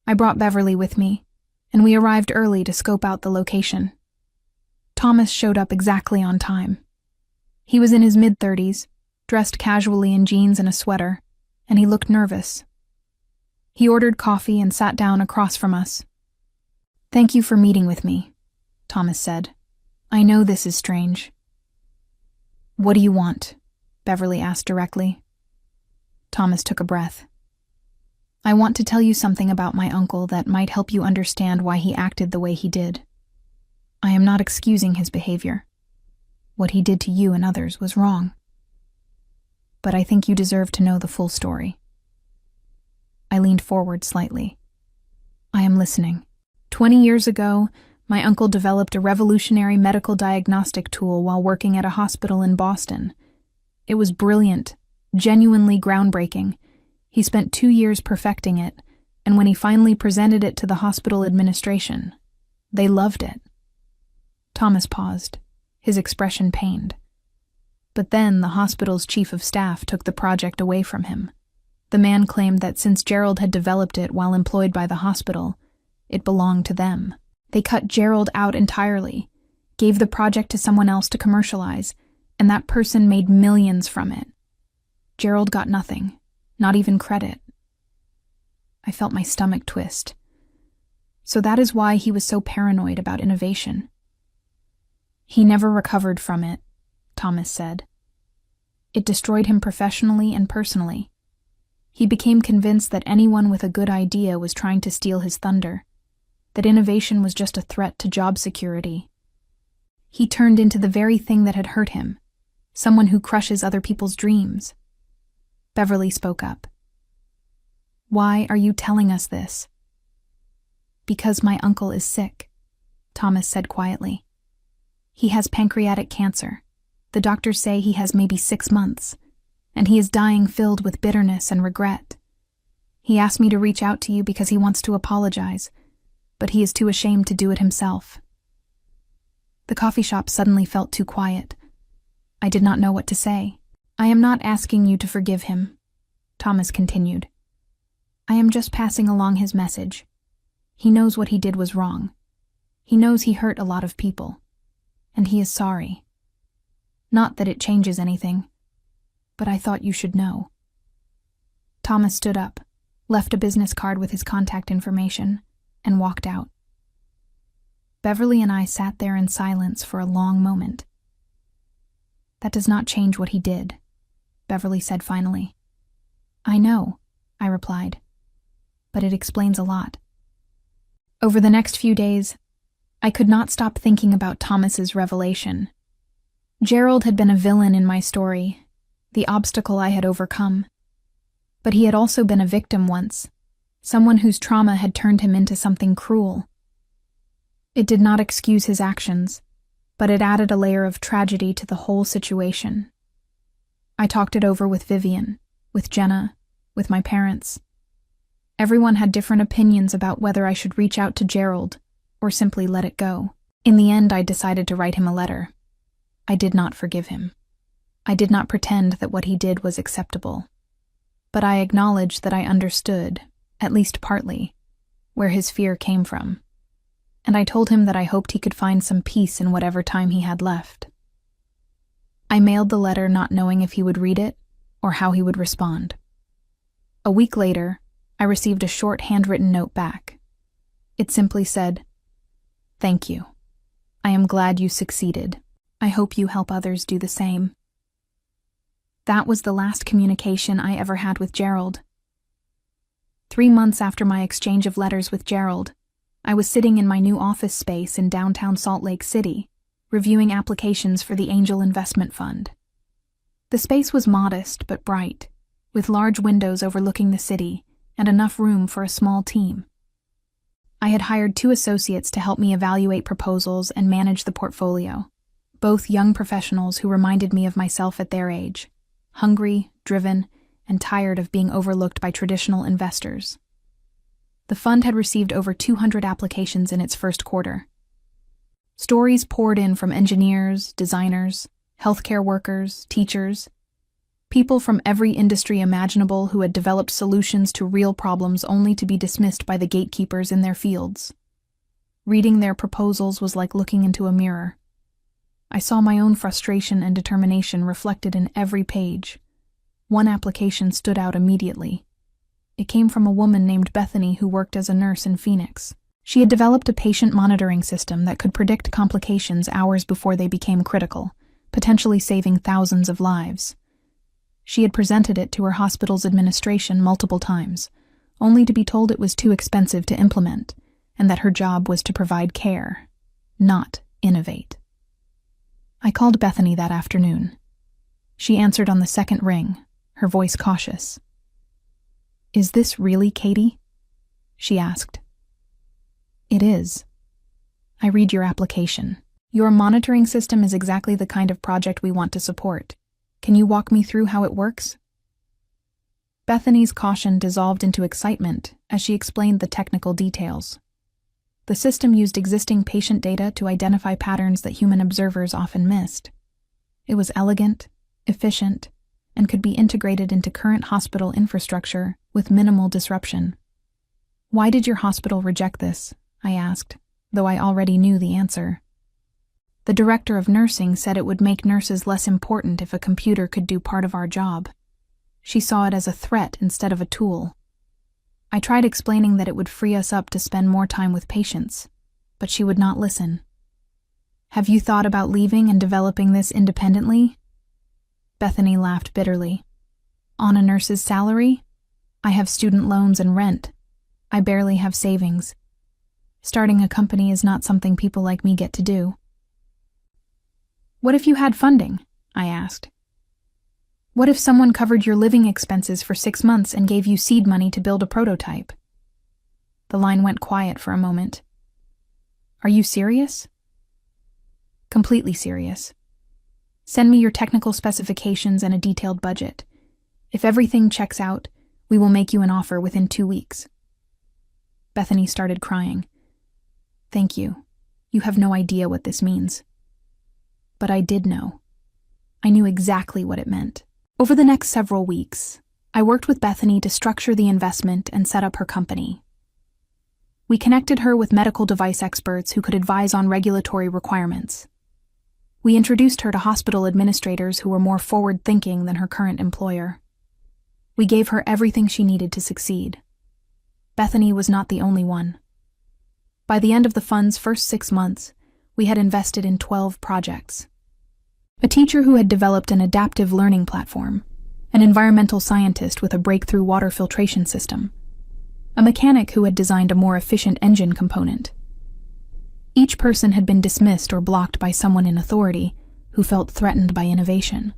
I brought Beverly with me, and we arrived early to scope out the location. Thomas showed up exactly on time. He was in his mid-30s, dressed casually in jeans and a sweater, and he looked nervous. He ordered coffee and sat down across from us. "Thank you for meeting with me," Thomas said. "I know this is strange." "What do you want?" Beverly asked directly. Thomas took a breath. "I want to tell you something about my uncle that might help you understand why he acted the way he did. I am not excusing his behavior. What he did to you and others was wrong. But I think you deserve to know the full story." I leaned forward slightly. "I am listening." 20 years ago, My uncle developed a revolutionary medical diagnostic tool while working at a hospital in Boston. It was brilliant, genuinely groundbreaking. He spent 2 years perfecting it, and when he finally presented it to the hospital administration, they loved it. Thomas paused, his expression pained. But then the hospital's chief of staff took the project away from him. The man claimed that since Gerald had developed it while employed by the hospital, it belonged to them. They cut Gerald out entirely, gave the project to someone else to commercialize, and that person made millions from it. Gerald got nothing, not even credit. I felt my stomach twist. So that is why he was so paranoid about innovation. He never recovered from it, Thomas said. It destroyed him professionally and personally. He became convinced that anyone with a good idea was trying to steal his thunder, that innovation was just a threat to job security. He turned into the very thing that had hurt him, someone who crushes other people's dreams. Beverly spoke up. Why are you telling us this? Because my uncle is sick, Thomas said quietly. He has pancreatic cancer. The doctors say he has maybe 6 months, and he is dying filled with bitterness and regret. He asked me to reach out to you because he wants to apologize, but he is too ashamed to do it himself. The coffee shop suddenly felt too quiet. I did not know what to say. I am not asking you to forgive him, Thomas continued. I am just passing along his message. He knows what he did was wrong. He knows he hurt a lot of people, and he is sorry. Not that it changes anything, but I thought you should know. Thomas stood up, left a business card with his contact information, and walked out. Beverly and I sat there in silence for a long moment. That does not change what he did, Beverly said finally. I know, I replied, but it explains a lot. Over the next few days, I could not stop thinking about Thomas's revelation. Gerald had been a villain in my story, the obstacle I had overcome. But he had also been a victim once, someone whose trauma had turned him into something cruel. It did not excuse his actions, but it added a layer of tragedy to the whole situation. I talked it over with Vivian, with Jenna, with my parents. Everyone had different opinions about whether I should reach out to Gerald or simply let it go. In the end, I decided to write him a letter. I did not forgive him. I did not pretend that what he did was acceptable. But I acknowledged that I understood, at least partly, where his fear came from. And I told him that I hoped he could find some peace in whatever time he had left. I mailed the letter not knowing if he would read it or how he would respond. A week later, I received a short handwritten note back. It simply said, "Thank you. I am glad you succeeded. I hope you help others do the same." That was the last communication I ever had with Gerald. 3 months after my exchange of letters with Gerald, I was sitting in my new office space in downtown Salt Lake City, reviewing applications for the Angel Investment Fund. The space was modest but bright, with large windows overlooking the city and enough room for a small team. I had hired 2 associates to help me evaluate proposals and manage the portfolio, both young professionals who reminded me of myself at their age, hungry, driven, and tired of being overlooked by traditional investors. The fund had received over 200 applications in its first quarter. Stories poured in from engineers, designers, healthcare workers, teachers, people from every industry imaginable who had developed solutions to real problems only to be dismissed by the gatekeepers in their fields. Reading their proposals was like looking into a mirror. I saw my own frustration and determination reflected in every page. One application stood out immediately. It came from a woman named Bethany who worked as a nurse in Phoenix. She had developed a patient monitoring system that could predict complications hours before they became critical, potentially saving thousands of lives. She had presented it to her hospital's administration multiple times, only to be told it was too expensive to implement, and that her job was to provide care, not innovate. I called Bethany that afternoon. She answered on the second ring, her voice cautious. "Is this really Katie?" she asked. "It is," I read your application. Your monitoring system is exactly the kind of project we want to support. Can you walk me through how it works? Bethany's caution dissolved into excitement as she explained the technical details. The system used existing patient data to identify patterns that human observers often missed. It was elegant, efficient, and could be integrated into current hospital infrastructure with minimal disruption. Why did your hospital reject this? I asked, though I already knew the answer. The director of nursing said it would make nurses less important if a computer could do part of our job. She saw it as a threat instead of a tool. I tried explaining that it would free us up to spend more time with patients, but she would not listen. Have you thought about leaving and developing this independently? Bethany laughed bitterly. On a nurse's salary? I have student loans and rent. I barely have savings. Starting a company is not something people like me get to do. What if you had funding? I asked. What if someone covered your living expenses for 6 months and gave you seed money to build a prototype? The line went quiet for a moment. Are you serious? Completely serious. Send me your technical specifications and a detailed budget. If everything checks out, we will make you an offer within 2 weeks. Bethany started crying. Thank you. You have no idea what this means. But I did know. I knew exactly what it meant. Over the next several weeks, I worked with Bethany to structure the investment and set up her company. We connected her with medical device experts who could advise on regulatory requirements. We introduced her to hospital administrators who were more forward-thinking than her current employer. We gave her everything she needed to succeed. Bethany was not the only one. By the end of the fund's first 6 months, we had invested in 12 projects. A teacher who had developed an adaptive learning platform, an environmental scientist with a breakthrough water filtration system, a mechanic who had designed a more efficient engine component. Each person had been dismissed or blocked by someone in authority who felt threatened by innovation.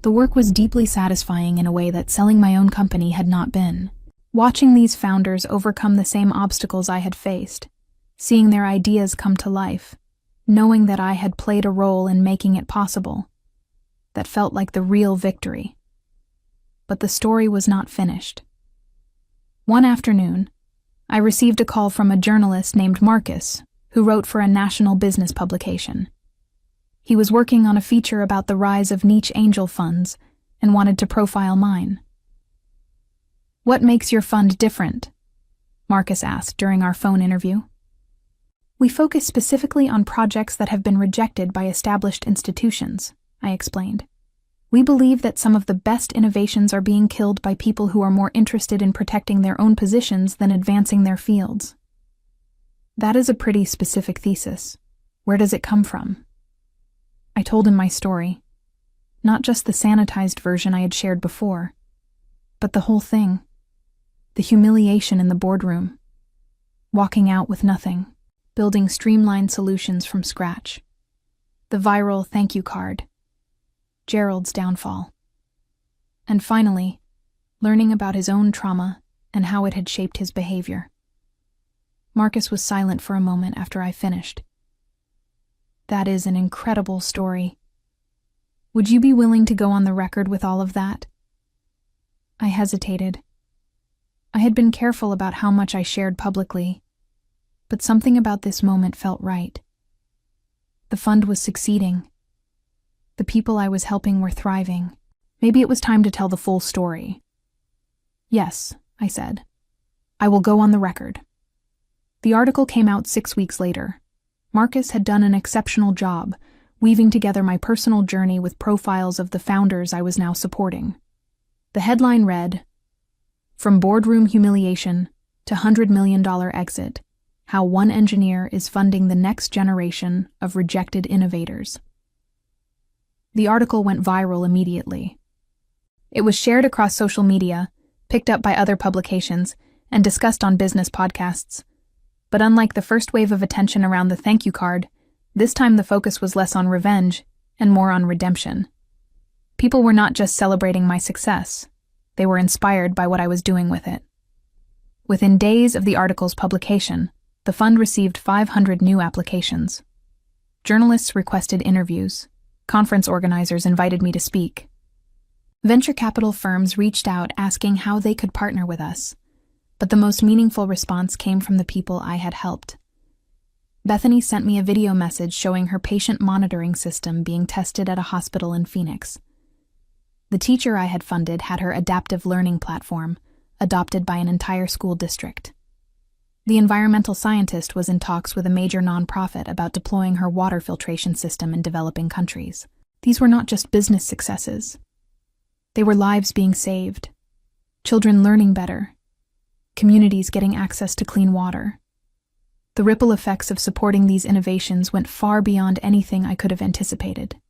The work was deeply satisfying in a way that selling my own company had not been. Watching these founders overcome the same obstacles I had faced, seeing their ideas come to life, knowing that I had played a role in making it possible, that felt like the real victory. But the story was not finished. One afternoon, I received a call from a journalist named Marcus, who wrote for a national business publication. He was working on a feature about the rise of niche angel funds and wanted to profile mine. What makes your fund different? Marcus asked during our phone interview. We focus specifically on projects that have been rejected by established institutions, I explained. We believe that some of the best innovations are being killed by people who are more interested in protecting their own positions than advancing their fields. That is a pretty specific thesis. Where does it come from? I told him my story. Not just the sanitized version I had shared before, but the whole thing. The humiliation in the boardroom. Walking out with nothing. Building streamlined solutions from scratch. The viral thank you card. Gerald's downfall. And finally, learning about his own trauma and how it had shaped his behavior. Marcus was silent for a moment after I finished. That is an incredible story. Would you be willing to go on the record with all of that? I hesitated. I had been careful about how much I shared publicly, but something about this moment felt right. The fund was succeeding. The people I was helping were thriving. Maybe it was time to tell the full story. Yes, I said. I will go on the record. The article came out 6 weeks later. Marcus had done an exceptional job, weaving together my personal journey with profiles of the founders I was now supporting. The headline read, "From boardroom humiliation to $100 million exit. How one engineer is funding the next generation of rejected innovators." The article went viral immediately. It was shared across social media, picked up by other publications, and discussed on business podcasts. But unlike the first wave of attention around the thank you card, this time the focus was less on revenge and more on redemption. People were not just celebrating my success, they were inspired by what I was doing with it. Within days of the article's publication, The fund received 500 new applications. Journalists requested interviews. Conference organizers invited me to speak. Venture capital firms reached out asking how they could partner with us, but the most meaningful response came from the people I had helped. Bethany sent me a video message showing her patient monitoring system being tested at a hospital in Phoenix. The teacher I had funded had her adaptive learning platform, adopted by an entire school district. The environmental scientist was in talks with a major nonprofit about deploying her water filtration system in developing countries. These were not just business successes. They were lives being saved, children learning better, communities getting access to clean water. The ripple effects of supporting these innovations went far beyond anything I could have anticipated.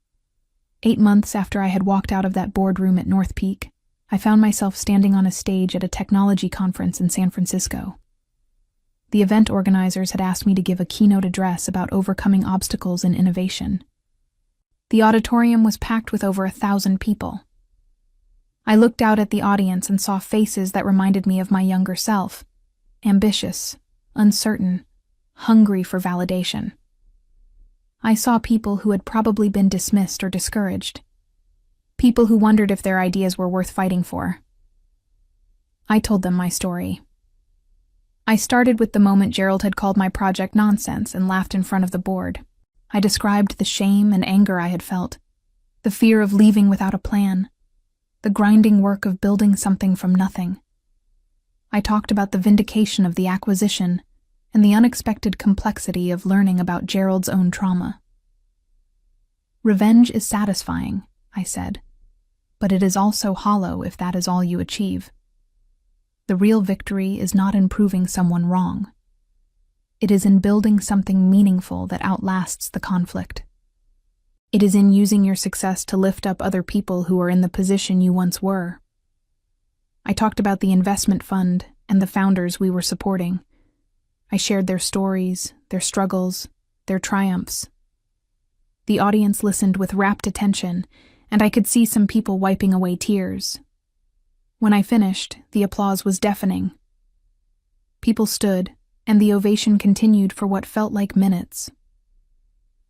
8 months after I had walked out of that boardroom at North Peak, I found myself standing on a stage at a technology conference in San Francisco. The event organizers had asked me to give a keynote address about overcoming obstacles in innovation. The auditorium was packed with over 1,000 people. I looked out at the audience and saw faces that reminded me of my younger self, ambitious, uncertain, hungry for validation. I saw people who had probably been dismissed or discouraged, people who wondered if their ideas were worth fighting for. I told them my story. I started with the moment Gerald had called my project nonsense and laughed in front of the board. I described the shame and anger I had felt, the fear of leaving without a plan, the grinding work of building something from nothing. I talked about the vindication of the acquisition and the unexpected complexity of learning about Gerald's own trauma. Revenge is satisfying, I said, but it is also hollow if that is all you achieve. The real victory is not in proving someone wrong. It is in building something meaningful that outlasts the conflict. It is in using your success to lift up other people who are in the position you once were. I talked about the investment fund and the founders we were supporting. I shared their stories, their struggles, their triumphs. The audience listened with rapt attention, and I could see some people wiping away tears. When I finished, the applause was deafening. People stood, and the ovation continued for what felt like minutes.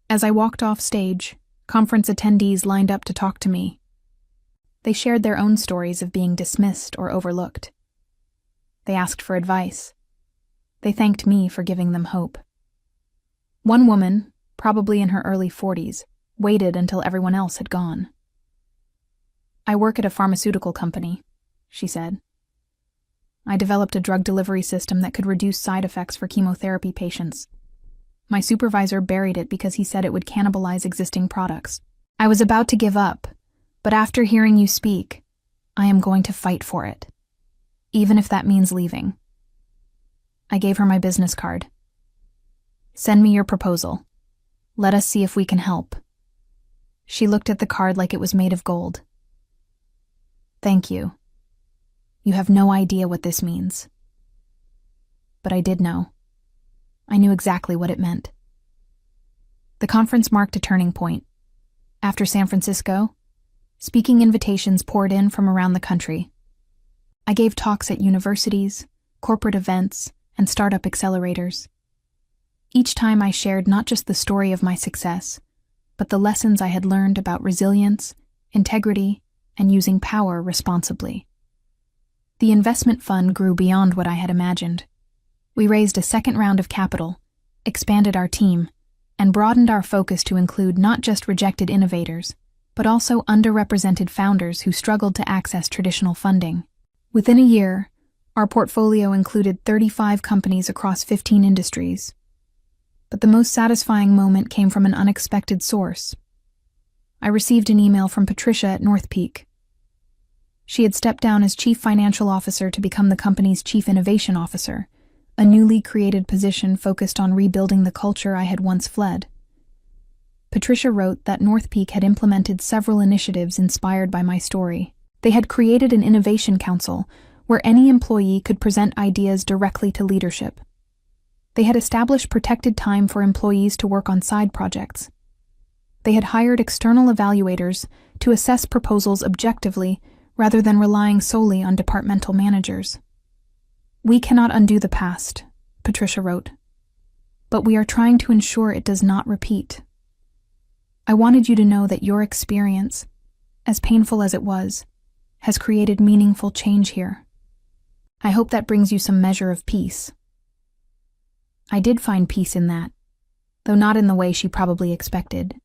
As I walked off stage, conference attendees lined up to talk to me. They shared their own stories of being dismissed or overlooked. They asked for advice. They thanked me for giving them hope. One woman, probably in her early 40s, waited until everyone else had gone. "I work at a pharmaceutical company," she said. "I developed a drug delivery system that could reduce side effects for chemotherapy patients. My supervisor buried it because he said it would cannibalize existing products. I was about to give up, but after hearing you speak, I am going to fight for it, even if that means leaving." I gave her my business card. "Send me your proposal. Let us see if we can help." She looked at the card like it was made of gold. "Thank you. You have no idea what this means." But I did know. I knew exactly what it meant. The conference marked a turning point. After San Francisco, speaking invitations poured in from around the country. I gave talks at universities, corporate events, and startup accelerators. Each time I shared not just the story of my success, but the lessons I had learned about resilience, integrity, and using power responsibly. The investment fund grew beyond what I had imagined. We raised a second round of capital, expanded our team, and broadened our focus to include not just rejected innovators, but also underrepresented founders who struggled to access traditional funding. Within a year, our portfolio included 35 companies across 15 industries. But the most satisfying moment came from an unexpected source. I received an email from Patricia at North Peak. She had stepped down as Chief Financial Officer to become the company's Chief Innovation Officer, a newly created position focused on rebuilding the culture I had once fled. Patricia wrote that North Peak had implemented several initiatives inspired by my story. They had created an innovation council where any employee could present ideas directly to leadership. They had established protected time for employees to work on side projects. They had hired external evaluators to assess proposals objectively rather than relying solely on departmental managers. "We cannot undo the past," Patricia wrote, but we are trying to ensure it does not repeat. I wanted you to know that your experience, as painful as it was, has created meaningful change here. I hope that brings you some measure of peace." I did find peace in that, though not in the way she probably expected.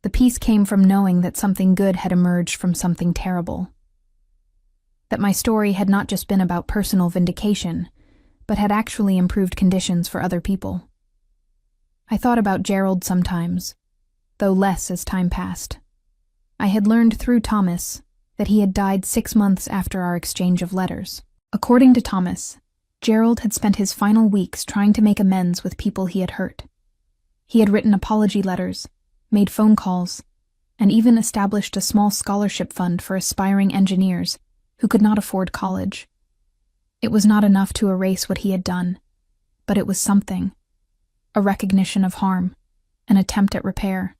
The peace came from knowing that something good had emerged from something terrible. That my story had not just been about personal vindication, but had actually improved conditions for other people. I thought about Gerald sometimes, though less as time passed. I had learned through Thomas that he had died 6 months after our exchange of letters. According to Thomas, Gerald had spent his final weeks trying to make amends with people he had hurt. He had written apology letters, made phone calls, and even established a small scholarship fund for aspiring engineers who could not afford college. It was not enough to erase what he had done, but it was something. A recognition of harm, an attempt at repair.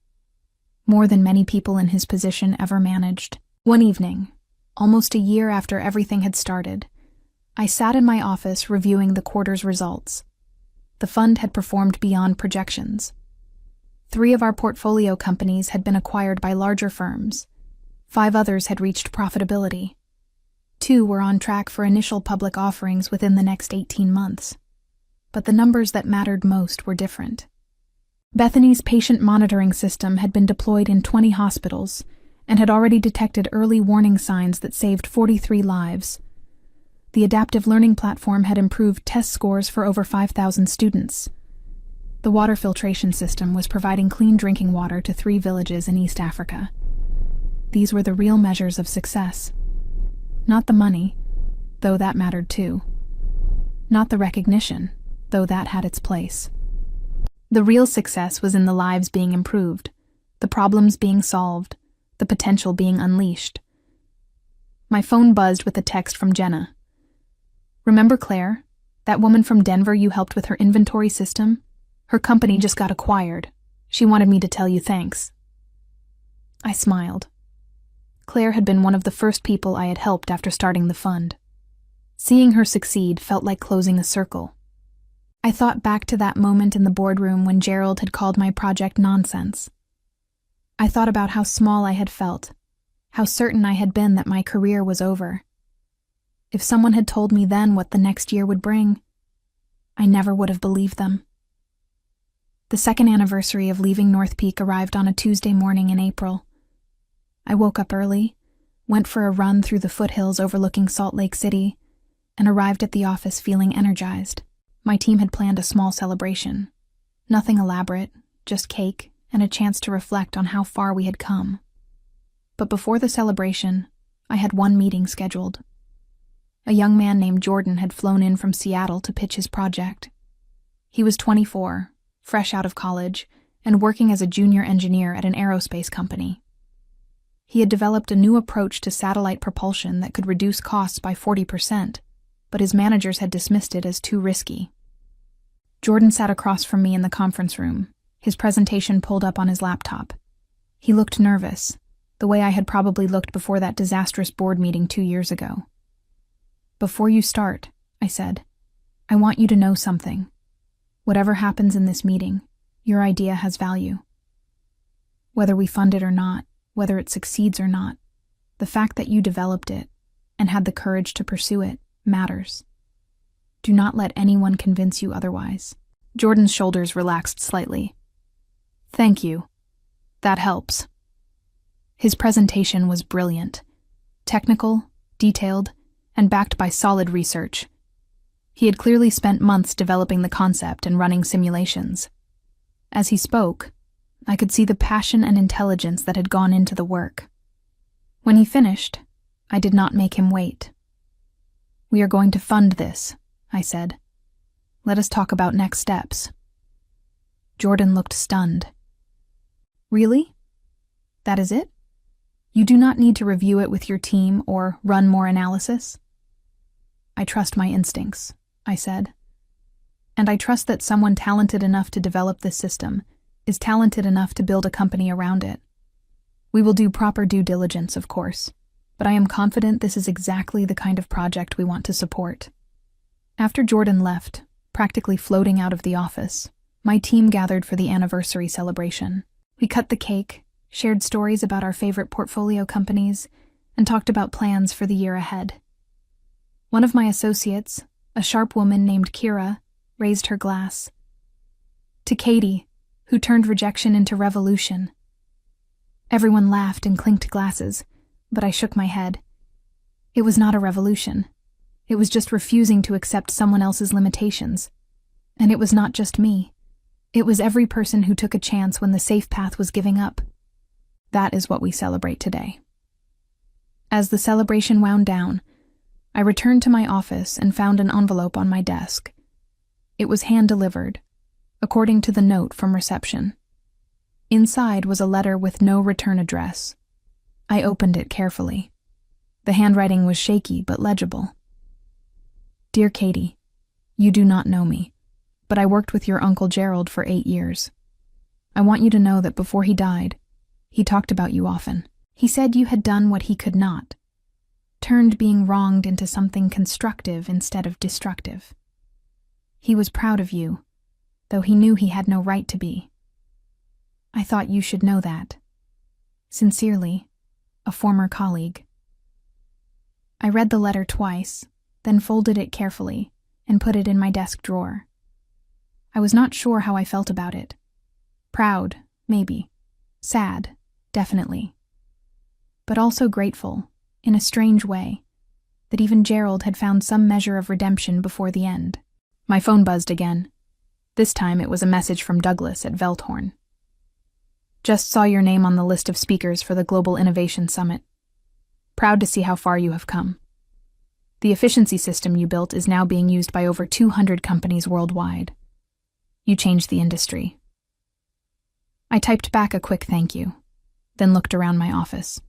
More than many people in his position ever managed. One evening, almost a year after everything had started, I sat in my office reviewing the quarter's results. The fund had performed beyond projections. 3 of our portfolio companies had been acquired by larger firms. 5 others had reached profitability. 2 were on track for initial public offerings within the next 18 months. But the numbers that mattered most were different. Bethany's patient monitoring system had been deployed in 20 hospitals and had already detected early warning signs that saved 43 lives. The adaptive learning platform had improved test scores for over 5,000 students. The water filtration system was providing clean drinking water to 3 villages in East Africa. These were the real measures of success. Not the money, though that mattered too. Not the recognition, though that had its place. The real success was in the lives being improved, the problems being solved, the potential being unleashed. My phone buzzed with a text from Jenna. "Remember Claire, that woman from Denver you helped with her inventory system? Her company just got acquired. She wanted me to tell you thanks." I smiled. Claire had been one of the first people I had helped after starting the fund. Seeing her succeed felt like closing a circle. I thought back to that moment in the boardroom when Gerald had called my project nonsense. I thought about how small I had felt, how certain I had been that my career was over. If someone had told me then what the next year would bring, I never would have believed them. The 2nd anniversary of leaving North Peak arrived on a Tuesday morning in April. I woke up early, went for a run through the foothills overlooking Salt Lake City, and arrived at the office feeling energized. My team had planned a small celebration. Nothing elaborate, just cake and a chance to reflect on how far we had come. But before the celebration, I had one meeting scheduled. A young man named Jordan had flown in from Seattle to pitch his project. He was 24, fresh out of college, and working as a junior engineer at an aerospace company. He had developed a new approach to satellite propulsion that could reduce costs by 40%, but his managers had dismissed it as too risky. Jordan sat across from me in the conference room, his presentation pulled up on his laptop. He looked nervous, the way I had probably looked before that disastrous board meeting 2 years ago. "Before you start," I said, "I want you to know something. Whatever happens in this meeting, your idea has value. Whether we fund it or not, whether it succeeds or not, the fact that you developed it and had the courage to pursue it matters. Do not let anyone convince you otherwise." Jordan's shoulders relaxed slightly. "Thank you. That helps." His presentation was brilliant, technical, detailed, and backed by solid research. He had clearly spent months developing the concept and running simulations. As he spoke, I could see the passion and intelligence that had gone into the work. When he finished, I did not make him wait. "We are going to fund this," I said. "Let us talk about next steps." Jordan looked stunned. "Really? That is it? You do not need to review it with your team or run more analysis?" "I trust my instincts," I said. "And I trust that someone talented enough to develop this system is talented enough to build a company around it. We will do proper due diligence, of course, but I am confident this is exactly the kind of project we want to support." After Jordan left, practically floating out of the office, my team gathered for the anniversary celebration. We cut the cake, shared stories about our favorite portfolio companies, and talked about plans for the year ahead. One of my associates, a sharp woman named Kira, raised her glass. To Katie, who turned rejection into revolution. Everyone laughed and clinked glasses, but I shook my head. It was not a revolution. It was just refusing to accept someone else's limitations. And it was not just me. It was every person who took a chance when the safe path was giving up. That is what we celebrate today. As the celebration wound down, I returned to my office and found an envelope on my desk. It was hand-delivered, according to the note from reception. Inside was a letter with no return address. I opened it carefully. The handwriting was shaky but legible. Dear Katie, you do not know me, but I worked with your Uncle Gerald for 8 years. I want you to know that before he died, he talked about you often. He said you had done what he could not, turned being wronged into something constructive instead of destructive. He was proud of you, though he knew he had no right to be. I thought you should know that. Sincerely, a former colleague. I read the letter twice, then folded it carefully and put it in my desk drawer. I was not sure how I felt about it. Proud, maybe. Sad, definitely. But also grateful, in a strange way, that even Gerald had found some measure of redemption before the end. My phone buzzed again. This time it was a message from Douglas at Velthorn. Just saw your name on the list of speakers for the Global Innovation Summit. Proud to see how far you have come. The efficiency system you built is now being used by over 200 companies worldwide. You changed the industry. I typed back a quick thank you, then looked around my office.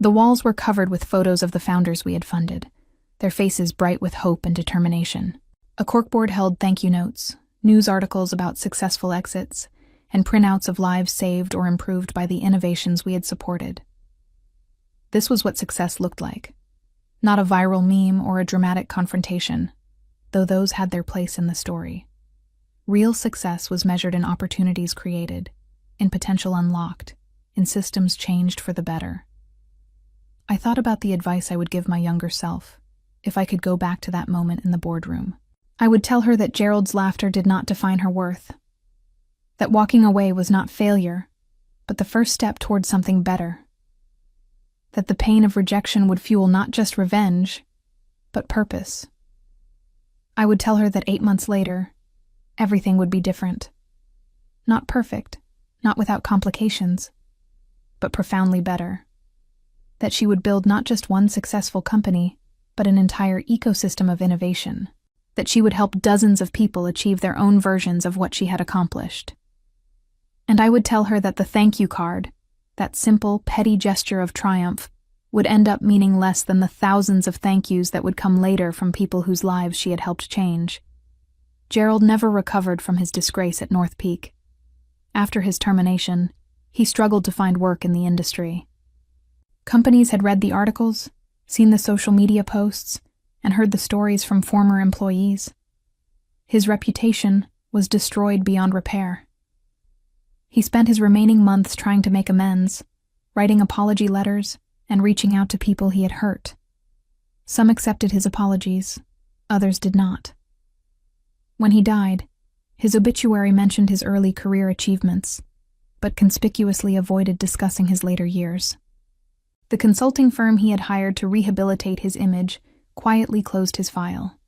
The walls were covered with photos of the founders we had funded, their faces bright with hope and determination. A corkboard held thank you notes, news articles about successful exits, and printouts of lives saved or improved by the innovations we had supported. This was what success looked like. Not a viral meme or a dramatic confrontation, though those had their place in the story. Real success was measured in opportunities created, in potential unlocked, in systems changed for the better. I thought about the advice I would give my younger self, if I could go back to that moment in the boardroom. I would tell her that Gerald's laughter did not define her worth, that walking away was not failure, but the first step towards something better, that the pain of rejection would fuel not just revenge, but purpose. I would tell her that 8 months later, everything would be different. Not perfect, not without complications, but profoundly better. That she would build not just one successful company, but an entire ecosystem of innovation. That she would help dozens of people achieve their own versions of what she had accomplished. And I would tell her that the thank you card, that simple, petty gesture of triumph, would end up meaning less than the thousands of thank yous that would come later from people whose lives she had helped change. Gerald never recovered from his disgrace at North Peak. After his termination, he struggled to find work in the industry. Companies had read the articles, seen the social media posts, and heard the stories from former employees. His reputation was destroyed beyond repair. He spent his remaining months trying to make amends, writing apology letters, and reaching out to people he had hurt. Some accepted his apologies, others did not. When he died, his obituary mentioned his early career achievements, but conspicuously avoided discussing his later years. The consulting firm he had hired to rehabilitate his image quietly closed his file.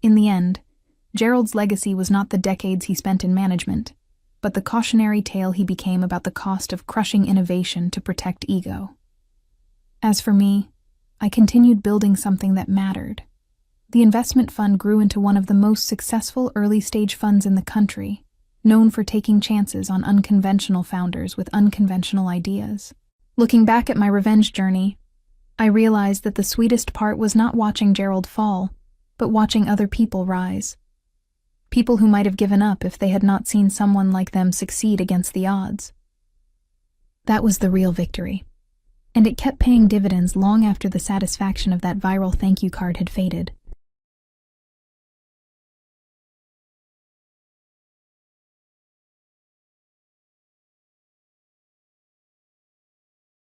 In the end, Gerald's legacy was not the decades he spent in management, but the cautionary tale he became about the cost of crushing innovation to protect ego. As for me, I continued building something that mattered. The investment fund grew into one of the most successful early-stage funds in the country, known for taking chances on unconventional founders with unconventional ideas. Looking back at my revenge journey, I realized that the sweetest part was not watching Gerald fall, but watching other people rise. People who might have given up if they had not seen someone like them succeed against the odds. That was the real victory, and it kept paying dividends long after the satisfaction of that viral thank you card had faded.